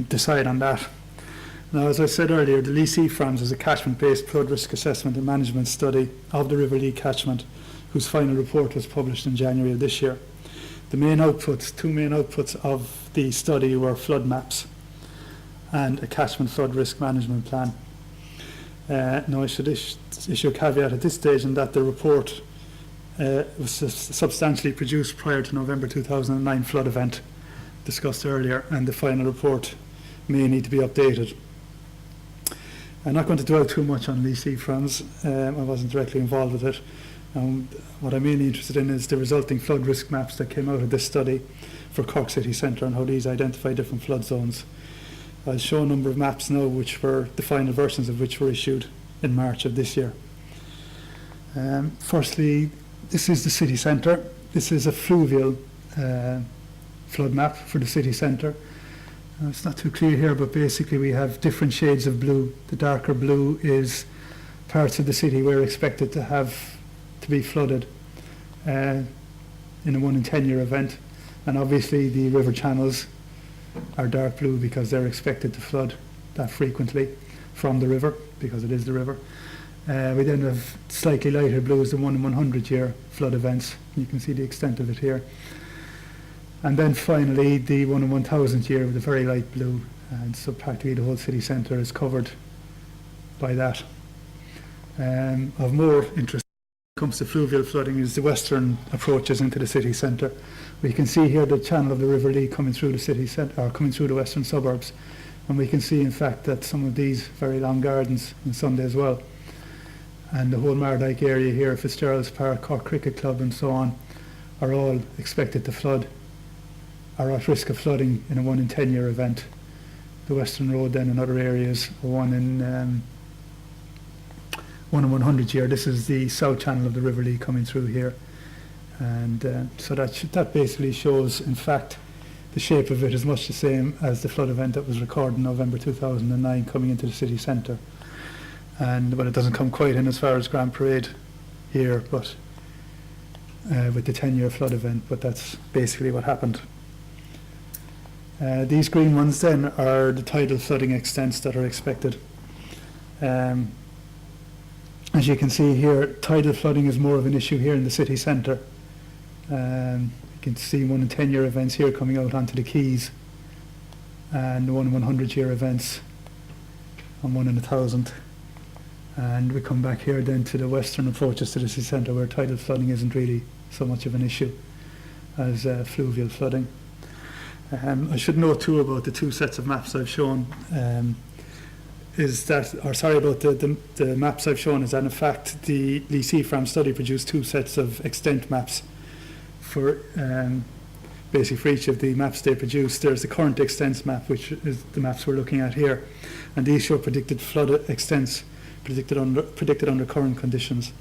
decide on that. Now, as I said earlier, the Lee CFRAMS is a catchment-based flood risk assessment and management study of the River Lee catchment, whose final report was published in January of this year. The main outputs, two main outputs of the study were flood maps and a catchment flood risk management plan. Now I should issue a caveat at this stage in that the report was substantially produced prior to November 2009 flood event discussed earlier, and the final report may need to be updated. I'm not going to dwell too much on Lee CFRAMS. I wasn't directly involved with it. What I'm mainly interested in is the resulting flood risk maps that came out of this study for Cork City Centre and how these identify different flood zones. I'll show a number of maps now, which were the final versions of which were issued in March of this year. Firstly, this is the city centre. This is a fluvial flood map for the city centre. It's not too clear here, but basically we have different shades of blue. The darker blue is parts of the city we're expected to have to be flooded in a 1 in 10 year event. And obviously the river channels are dark blue because they're expected to flood that frequently from the river, because it is the river. We then have slightly lighter blue as the 1 in 100 year flood events. You can see the extent of it here. And then finally the 1 in 1000 year with a very light blue, and so practically the whole city centre is covered by that. Of more interest when it comes to fluvial flooding is the western approaches into the city centre. We can see here the channel of the River Lee coming through the city centre, or coming through the western suburbs, and we can see in fact that some of these very long gardens on Sunday as well, and the whole Mardyke area here, Fitzgerald's Park, Cork Cricket Club and so on, are all expected to flood, are at risk of flooding in a 1 in 10 year event. The Western Road then and other areas are 1 in 100 year. This is the south channel of the River Lee coming through here, and so that basically shows in fact the shape of it is much the same as the flood event that was recorded in November 2009 coming into the city centre. And well, it doesn't come quite in as far as Grand Parade here, but with the 10 year flood event, but that's basically what happened. These green ones then are the tidal flooding extents that are expected. As you can see here, tidal flooding is more of an issue here in the city centre. You can see 1 in 10 year events here coming out onto the quays, and the 1 in 100 year events and 1 in 1000. And we come back here then to the western approaches to the city centre, where tidal flooding isn't really so much of an issue as fluvial flooding. I should note too about the two sets of maps I've shown, about the maps I've shown, is that in fact the Lee Seafram study produced two sets of extent maps for basically for each of the maps they produced. There's the current extents map, which is the maps we're looking at here, and these show predicted flood extents predicted under current conditions,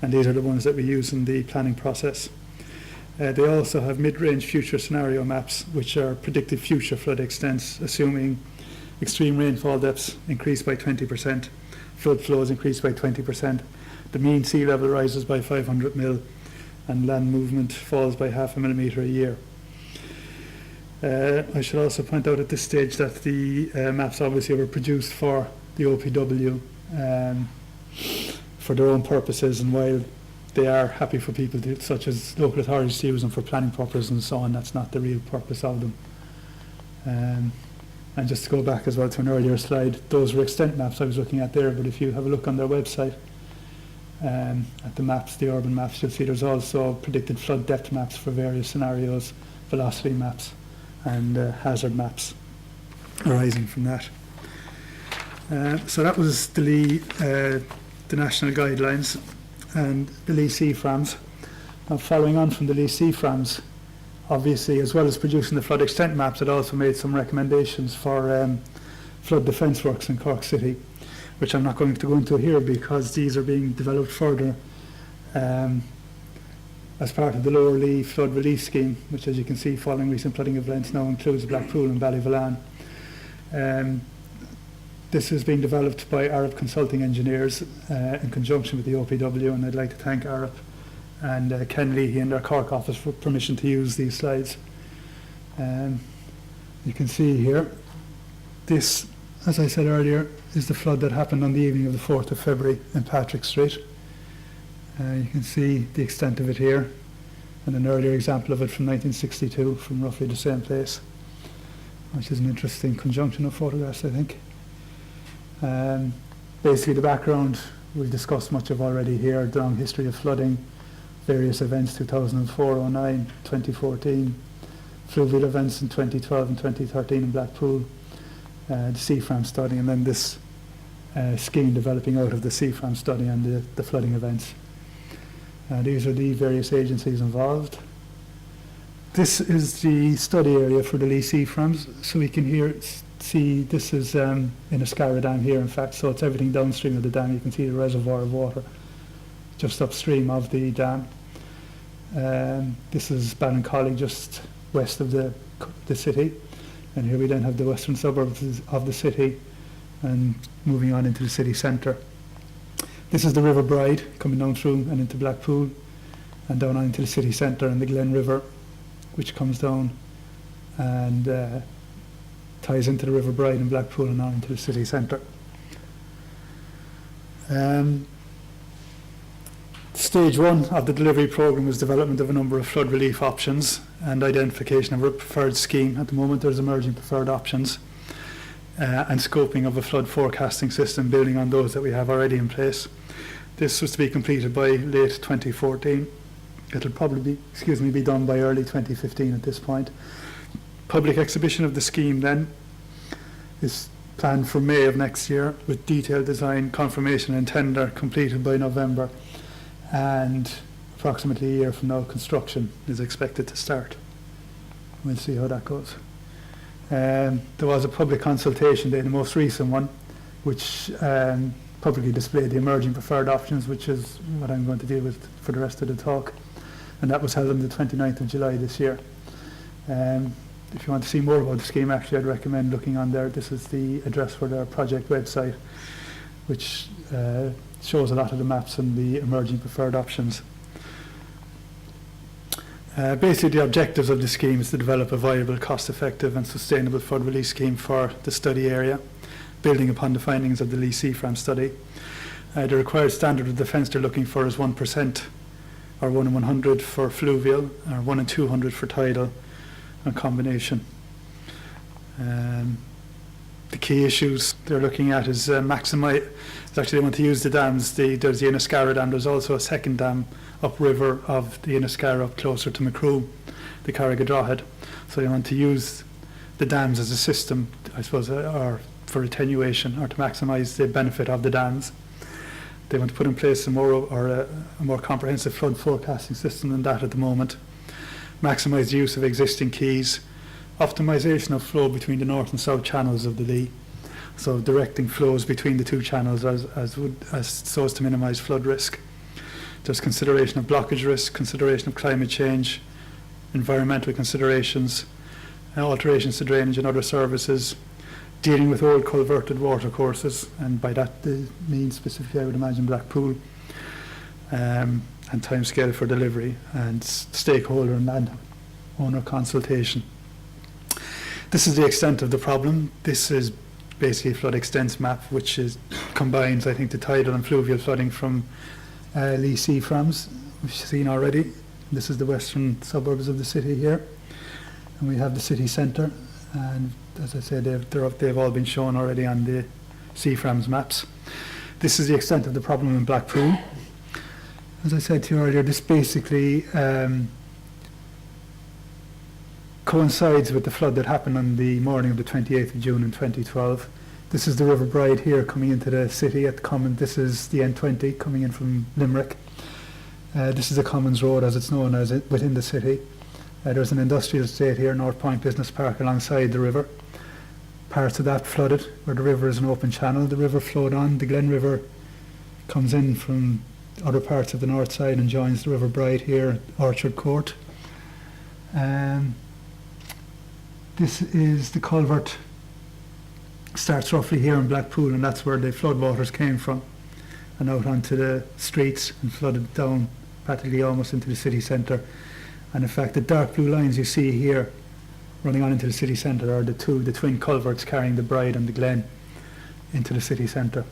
and these are the ones that we use in the planning process. They also have mid-range future scenario maps, which are predicted future flood extents, assuming extreme rainfall depths increase by 20%, flood flows increase by 20%, the mean sea level rises by 500 mil, and land movement falls by 0.5 millimetre a year. I should also point out at this stage that the maps obviously were produced for the OPW for their own purposes, and while they are happy for people to, such as local authorities, to use them for planning purposes and so on, that's not the real purpose of them. And just to go back as well to an earlier slide, those were extent maps I was looking at there, but if you have a look on their website at the maps, the urban maps, you'll see there's also predicted flood depth maps for various scenarios, velocity maps and hazard maps arising from that. So that was the national guidelines and the Lee Seaframs. Now, following on from the Lee Seaframs, obviously, as well as producing the flood extent maps, it also made some recommendations for flood defence works in Cork City, which I'm not going to go into here because these are being developed further as part of the Lower Lee Flood Relief Scheme, which, as you can see, following recent flooding events, now includes Blackpool and Ballyvolane. This is being developed by Arab Consulting Engineers in conjunction with the OPW, and I'd like to thank Arab and Ken Leahy and their Cork office for permission to use these slides. You can see here, this, as I said earlier, is the flood that happened on the evening of the 4th of February in Patrick Street. You can see the extent of it here, and an earlier example of it from 1962 from roughly the same place, which is an interesting conjunction of photographs, I think. Basically the background we've discussed much of already here, the long history of flooding, various events 2004, 09, 2014, fluvial events in 2012 and 2013 in Blackpool, the Seafram study, and then this scheme developing out of the Seafram study and the flooding events. These are the various agencies involved. This is the study area for the Lee Seaframs, so we can here see this is in a Scarra Dam here, in fact, so it's everything downstream of the dam. You can see the reservoir of water just upstream of the dam. This is Ballincollig, just west of the city, and here we then have the western suburbs of the city and moving on into the city centre. This is the River Bride coming down through and into Blackpool and down on into the city centre, and the Glen River which comes down and ties into the River Bride in Blackpool and on into the city centre. Stage one of the delivery programme was development of a number of flood relief options and identification of a preferred scheme. At the moment there's emerging preferred options and scoping of a flood forecasting system building on those that we have already in place. This was to be completed by late 2014. It'll probably be done by early 2015 at this point. Public exhibition of the scheme then is planned for May of next year, with detailed design, confirmation and tender completed by November, and approximately a year from now construction is expected to start. We'll see how that goes. There was a public consultation day, the most recent one, which publicly displayed the emerging preferred options, which is what I'm going to deal with for the rest of the talk, and that was held on the 29th of July this year. If you want to see more about the scheme, actually I'd recommend looking on there. This is the address for their project website, which shows a lot of the maps and the emerging preferred options. Basically the objectives of the scheme is to develop a viable, cost-effective and sustainable flood relief scheme for the study area, building upon the findings of the Lee Seafram study. The required standard of defence they're looking for is 1%, or 1 in 100 for fluvial, or 1 in 200 for tidal, and combination. The key issues they're looking at is maximise. Actually, they want to use the dams. There's the Inniscarra Dam. There's also a second dam upriver of the Inniscarra up closer to Macroom, the Carrigadrohead. So they want to use the dams as a system, I suppose, or for attenuation, or to maximise the benefit of the dams. They want to put in place a more comprehensive flood forecasting system than that at the moment. Maximise the use of existing quays, optimisation of flow between the north and south channels of the Lee, so directing flows between the two channels so as to minimise flood risk. There's consideration of blockage risk, consideration of climate change, environmental considerations, alterations to drainage and other services, dealing with old culverted water courses, and by that they mean specifically, I would imagine, Blackpool, and timescale for delivery, and stakeholder and landowner consultation. This is the extent of the problem. This is basically a flood extents map, which combines, I think, the tidal and fluvial flooding from Lee Seaframs, which you've seen already. This is the western suburbs of the city here, and we have the city centre, and as I said, they've all been shown already on the Seaframs maps. This is the extent of the problem in Blackpool. As I said to you earlier, this basically coincides with the flood that happened on the morning of the 28th of June in 2012. This is the River Bride here coming into the city at the Common. This is the N20 coming in from Limerick. This is the Commons Road, as it's known as, within the city. There's an industrial estate here, North Point Business Park, alongside the river. Parts of that flooded, where the river is an open channel. The river flowed on. The Glen River comes in from other parts of the north side and joins the River Bride here at Orchard Court. This is the culvert, starts roughly here in Blackpool, and that's where the floodwaters came from and out onto the streets and flooded down practically almost into the city centre. And in fact the dark blue lines you see here running on into the city centre are the twin culverts carrying the Bride and the Glen into the city centre.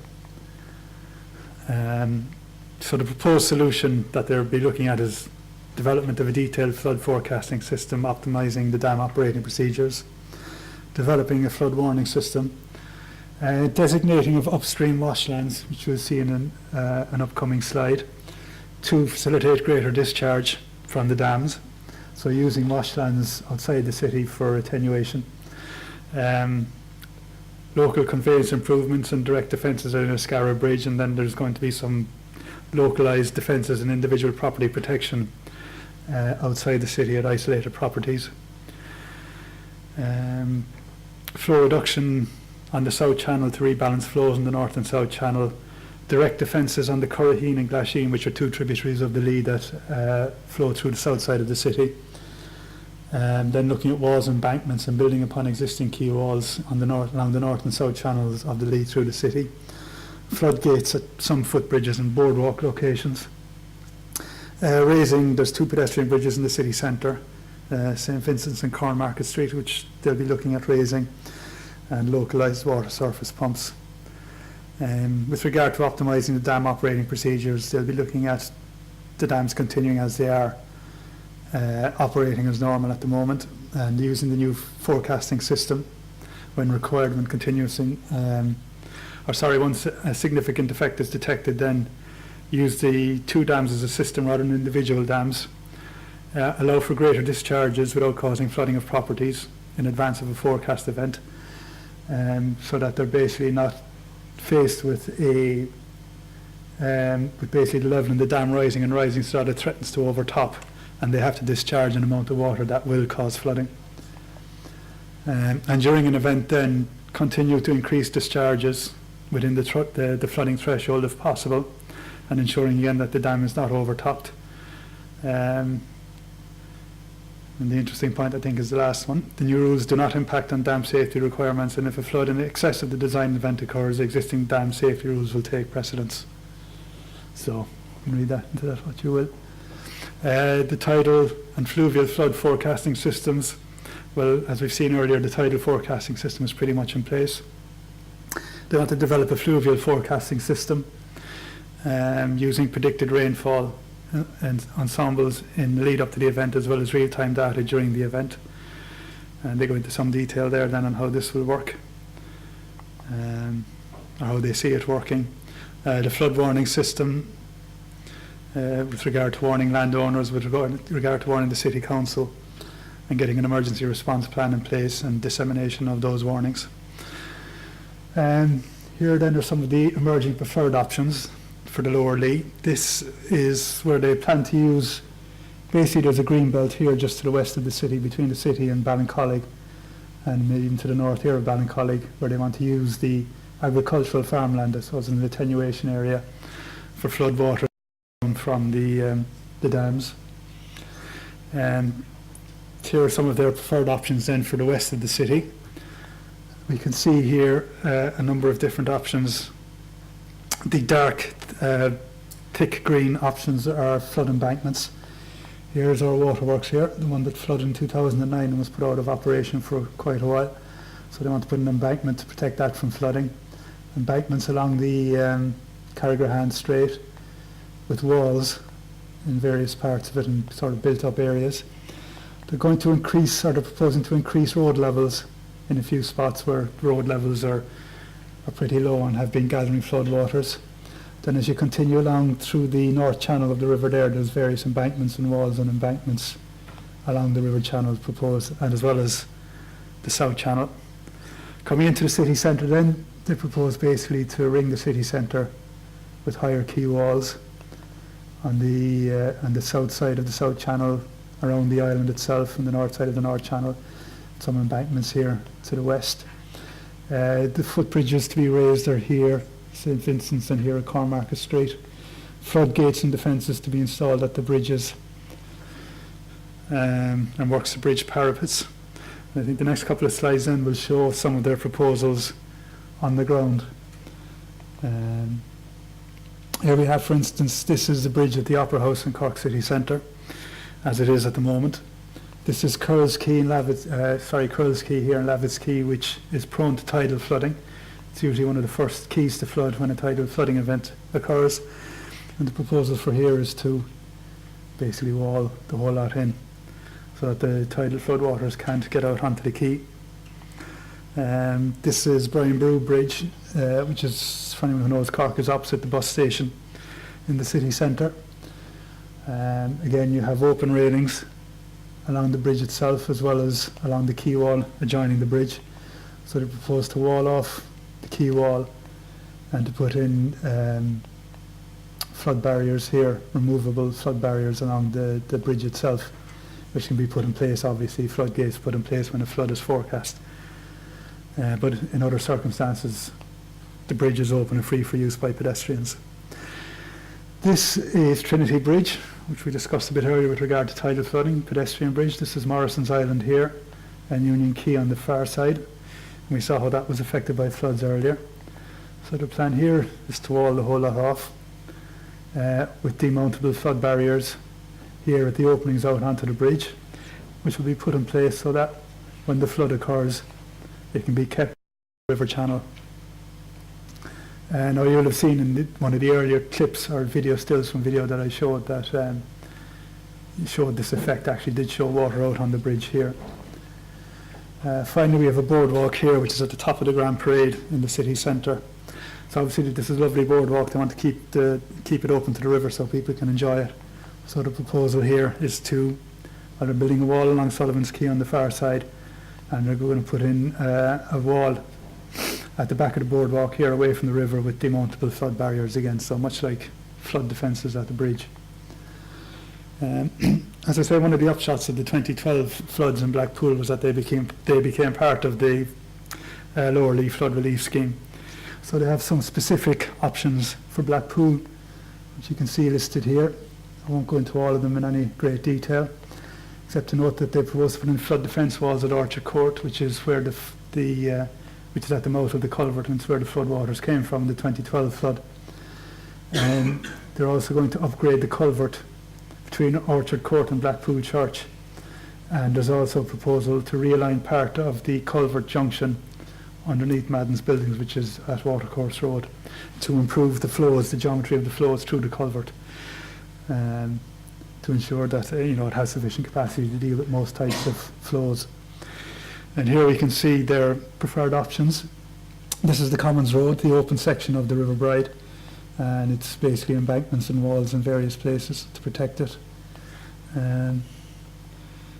So the proposed solution that they'll be looking at is development of a detailed flood forecasting system, optimising the dam operating procedures, developing a flood warning system, designating of upstream washlands, which we'll see in an upcoming slide, to facilitate greater discharge from the dams, so using washlands outside the city for attenuation. Local conveyance improvements and direct defences at Inniscarra Bridge, and then there's going to be some localised defences and individual property protection outside the city at isolated properties. flow reduction on the south channel to rebalance flows in the north and south channel, direct defences on the Curraheen and Glasheen, which are two tributaries of the Lee that flow through the south side of the city. Then looking at walls and embankments and building upon existing quay walls on the north, along the north and south channels of the Lee through the city. Floodgates at some footbridges and boardwalk locations. Raising, there's two pedestrian bridges in the city centre, St Vincent's and Cornmarket Street, which they'll be looking at raising, and localised water surface pumps. With regard to optimising the dam operating procedures, they'll be looking at the dams continuing as they are, operating as normal at the moment, and using the new forecasting system when required, when once a significant effect is detected, then use the two dams as a system rather than individual dams, allow for greater discharges without causing flooding of properties in advance of a forecast event, so that they're basically not faced with basically the level in the dam rising and rising so that it threatens to overtop and they have to discharge an amount of water that will cause flooding. And during an event then continue to increase discharges within the flooding threshold if possible, and ensuring again that the dam is not overtopped. And the interesting point, I think, is the last one. The new rules do not impact on dam safety requirements, and if a flood in excess of the design event occurs, existing dam safety rules will take precedence. So, you can read that into that what you will. The tidal and fluvial flood forecasting systems, well, as we've seen earlier, the tidal forecasting system is pretty much in place. They want to develop a fluvial forecasting system using predicted rainfall and ensembles in the lead up to the event, as well as real-time data during the event. And they go into some detail there then on how this will work, or how they see it working. The flood warning system, with regard to warning landowners, with regard to warning the City Council, and getting an emergency response plan in place and dissemination of those warnings. Here then are some of the emerging preferred options for the Lower Lee. This is where they plan to use, basically there's a green belt here just to the west of the city, between the city and Ballincollig, and maybe even to the north here of Ballincollig, where they want to use the agricultural farmland, I suppose, in the attenuation area for flood water from the dams. And here are some of their preferred options then for the west of the city. We can see here a number of different options. The dark, thick green options are flood embankments. Here's our waterworks here, the one that flooded in 2009 and was put out of operation for quite a while. So they want to put an embankment to protect that from flooding. Embankments along the Carrigrahan Strait with walls in various parts of it in sort of built up areas. They're going to increase, or they're proposing to increase road levels in a few spots where road levels are pretty low and have been gathering flood waters. Then as you continue along through the north channel of the river there's various embankments and walls and embankments along the river channel proposed, and as well as the south channel. Coming into the city centre then, they propose basically to ring the city centre with higher quay walls on the south side of the south channel, around the island itself, and the north side of the north channel. Some embankments here to the west. The footbridges to be raised are here, St Vincent's, and here at Cornmarket Street. Floodgates and defences to be installed at the bridges, and works the bridge parapets. I think the next couple of slides then will show some of their proposals on the ground. Here we have, for instance, this is the bridge at the Opera House in Cork City Centre, as it is at the moment. This is Curls Quay Curls Quay here in Lavitt's Quay, which is prone to tidal flooding. It's usually one of the first quays to flood when a tidal flooding event occurs. And the proposal for here is to basically wall the whole lot in so that the tidal flood waters can't get out onto the quay. This is Brian Brew Bridge, which is, for anyone who knows, Cork is opposite the bus station in the city centre. Again, you have open railings along the bridge itself, as well as along the quay wall adjoining the bridge. So they propose to wall off the quay wall and to put in flood barriers here, removable flood barriers along the bridge itself, which can be put in place, obviously, floodgates put in place when a flood is forecast. but in other circumstances the bridge is open and free for use by pedestrians. This is Trinity Bridge, which we discussed a bit earlier with regard to tidal flooding, pedestrian bridge. This is Morrison's Island here and Union Quay on the far side. And we saw how that was affected by floods earlier. So the plan here is to wall the whole lot off with demountable flood barriers here at the openings out onto the bridge, which will be put in place so that when the flood occurs, it can be kept in the river channel. Now you'll have seen in one of the earlier clips or video stills from video that I showed that showed this effect, actually did show water out on the bridge here. Finally, we have a boardwalk here, which is at the top of the Grand Parade in the city centre. So obviously this is a lovely boardwalk. They want to keep it open to the river so people can enjoy it. So the proposal here is they're building a wall along Sullivan's Quay on the far side, and they're going to put in a wall at the back of the boardwalk here away from the river with demountable flood barriers again, so much like flood defences at the bridge. As I say, one of the upshots of the 2012 floods in Blackpool was that they became part of the Lower Lee flood relief scheme. So they have some specific options for Blackpool, which you can see listed here. I won't go into all of them in any great detail, except to note that they propose to put in flood defence walls at Orchard Court, which is where which is at the mouth of the culvert, and it's where the flood waters came from, the 2012 flood. They're also going to upgrade the culvert between Orchard Court and Blackpool Church, and there's also a proposal to realign part of the culvert junction underneath Madden's buildings, which is at Watercourse Road, to improve the flows, the geometry of the flows through the culvert, to ensure that it has sufficient capacity to deal with most types of flows. And here we can see their preferred options. This is the Commons Road, the open section of the River Bride, and it's basically embankments and walls in various places to protect it. Then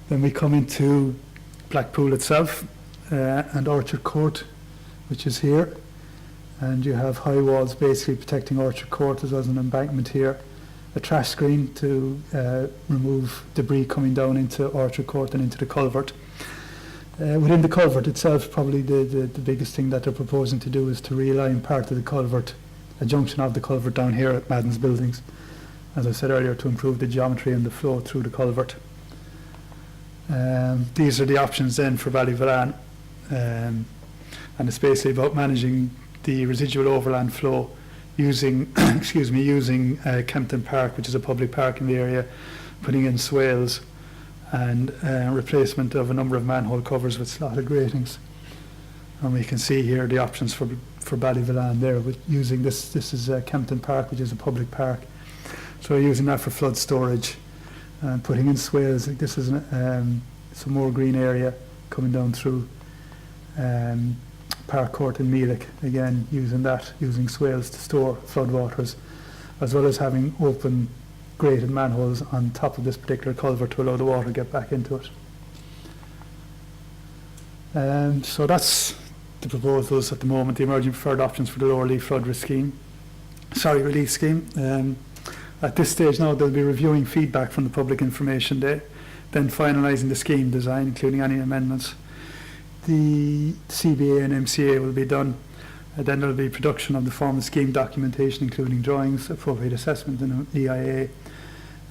we come into Blackpool itself and Orchard Court, which is here, and you have high walls basically protecting Orchard Court, as well as an embankment here, a trash screen to remove debris coming down into Orchard Court and into the culvert. Within the culvert itself, probably the biggest thing that they're proposing to do is to realign part of the culvert, a junction of the culvert down here at Madden's buildings, as I said earlier, to improve the geometry and the flow through the culvert. These are the options then for Ballyvaran, and it's basically about managing the residual overland flow using using Kempton Park, which is a public park in the area, putting in swales and replacement of a number of manhole covers with slotted gratings. And we can see here the options for Ballyvalan there with using this. This is Kempton Park, which is a public park, so we're using that for flood storage and putting in swales. This is some more green area coming down through Park Court in Meelick, again using swales to store floodwaters, as well as having open grated manholes on top of this particular culvert to allow the water to get back into it. So that's the proposals at the moment, the emerging preferred options for the Lower Lee flood relief scheme. At this stage now, they'll be reviewing feedback from the Public Information Day, then finalising the scheme design, including any amendments. The CBA and MCA will be done. Then there will be production of the formal scheme documentation, including drawings, appropriate assessment and EIA,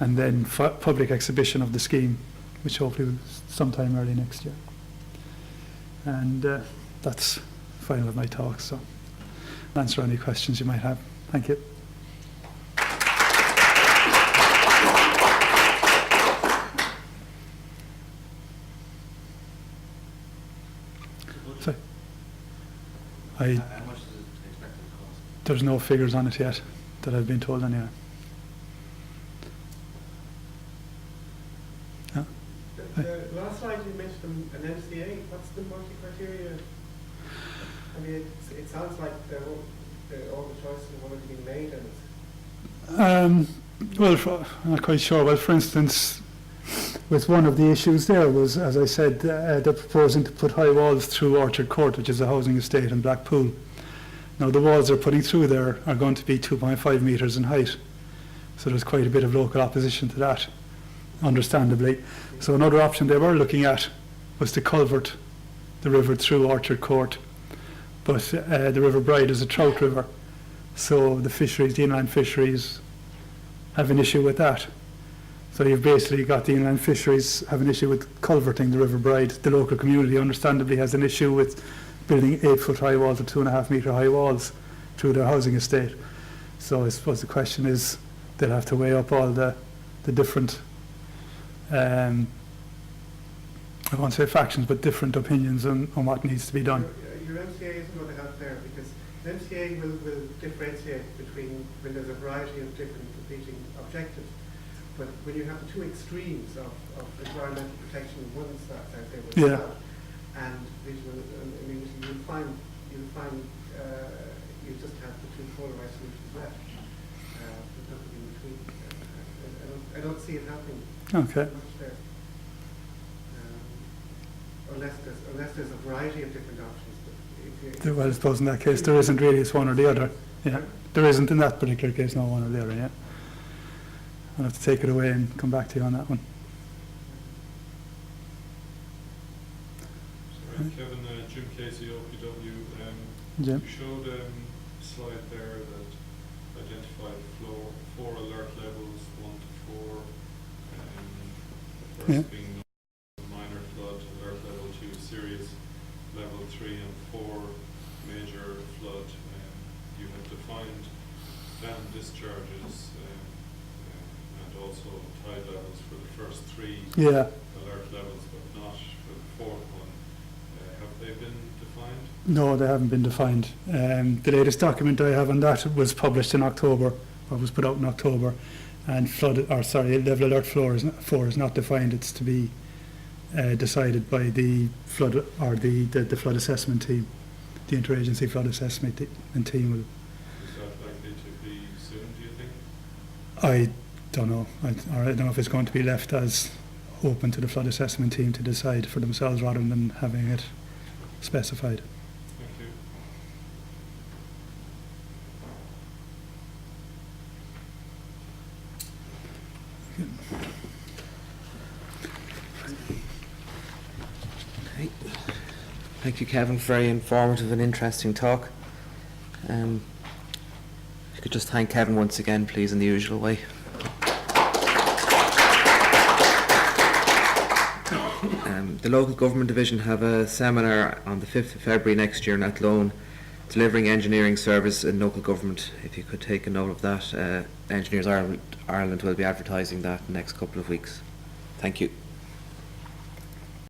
and then public exhibition of the scheme, which hopefully will sometime early next year. And that's the final of my talk, so I'll answer any questions you might have. Thank you. So, how much is it expected to cost? There's no figures on it yet that I've been told anyway. Yeah. The last slide you mentioned an MCA. What's the multi-criteria? I mean, it sounds like all the choices have already been made in it. Well, I'm not quite sure. Well, for instance, with one of the issues there was, as I said, they're proposing to put high walls through Orchard Court, which is a housing estate in Blackpool. Now, the walls they're putting through there are going to be 2.5 metres in height. So there's quite a bit of local opposition to that, understandably. So another option they were looking at was to culvert the river through Orchard Court but the River Bride is a trout river, so the fisheries, the inland fisheries, have an issue with that. So you've basically got the inland fisheries have an issue with culverting the River Bride. The local community understandably has an issue with building 8-foot high walls or 2.5-metre high walls through their housing estate. So I suppose the question is, they'll have to weigh up all the different, I won't say factions, but different opinions on what needs to be done. Your MCA isn't going to help there, because the MCA will differentiate between when there's a variety of different competing objectives. But when you have the two extremes of environmental protection, one side, I say, one Yeah. side, and visual, I mean, you'll find you just have the two polarized solutions left. There's nothing in between. I don't see it happening Okay. much there. Unless there's a variety of different options. But if you, Well, I suppose in that case there isn't really, it's one or the other. Yeah, there isn't in that particular case, no one or the other. Yeah, I'll have to take it away and come back to you on that one. Sorry, Kevin, Jim Casey, OPW. Jim? You showed a slide there that identified four alert levels, 1 to 4. The Yeah. first being minor flood, alert level 2, serious, level 3 and 4, major flood. You have defined dam discharges and also tide levels for the first 3 Yeah. alert levels, but not for the 4th one. Have they been defined? No, they haven't been defined. The latest document I have on that was published in October, or was put out in October, and level alert 4 is not defined. It's to be decided by the flood or the flood assessment team. The interagency flood assessment team will. Is that likely to be soon, do you think? I don't know. I don't know if it's going to be left as open to the flood assessment team to decide for themselves rather than having it specified. Thank you. Okay. Thank you, Kevin. Very informative and interesting talk. If you could just thank Kevin once again, please, in the usual way. The local government division have a seminar on the 5th of February next year in Athlone, delivering engineering service in local government. If you could take a note of that, Engineers Ireland will be advertising that in the next couple of weeks. Thank you.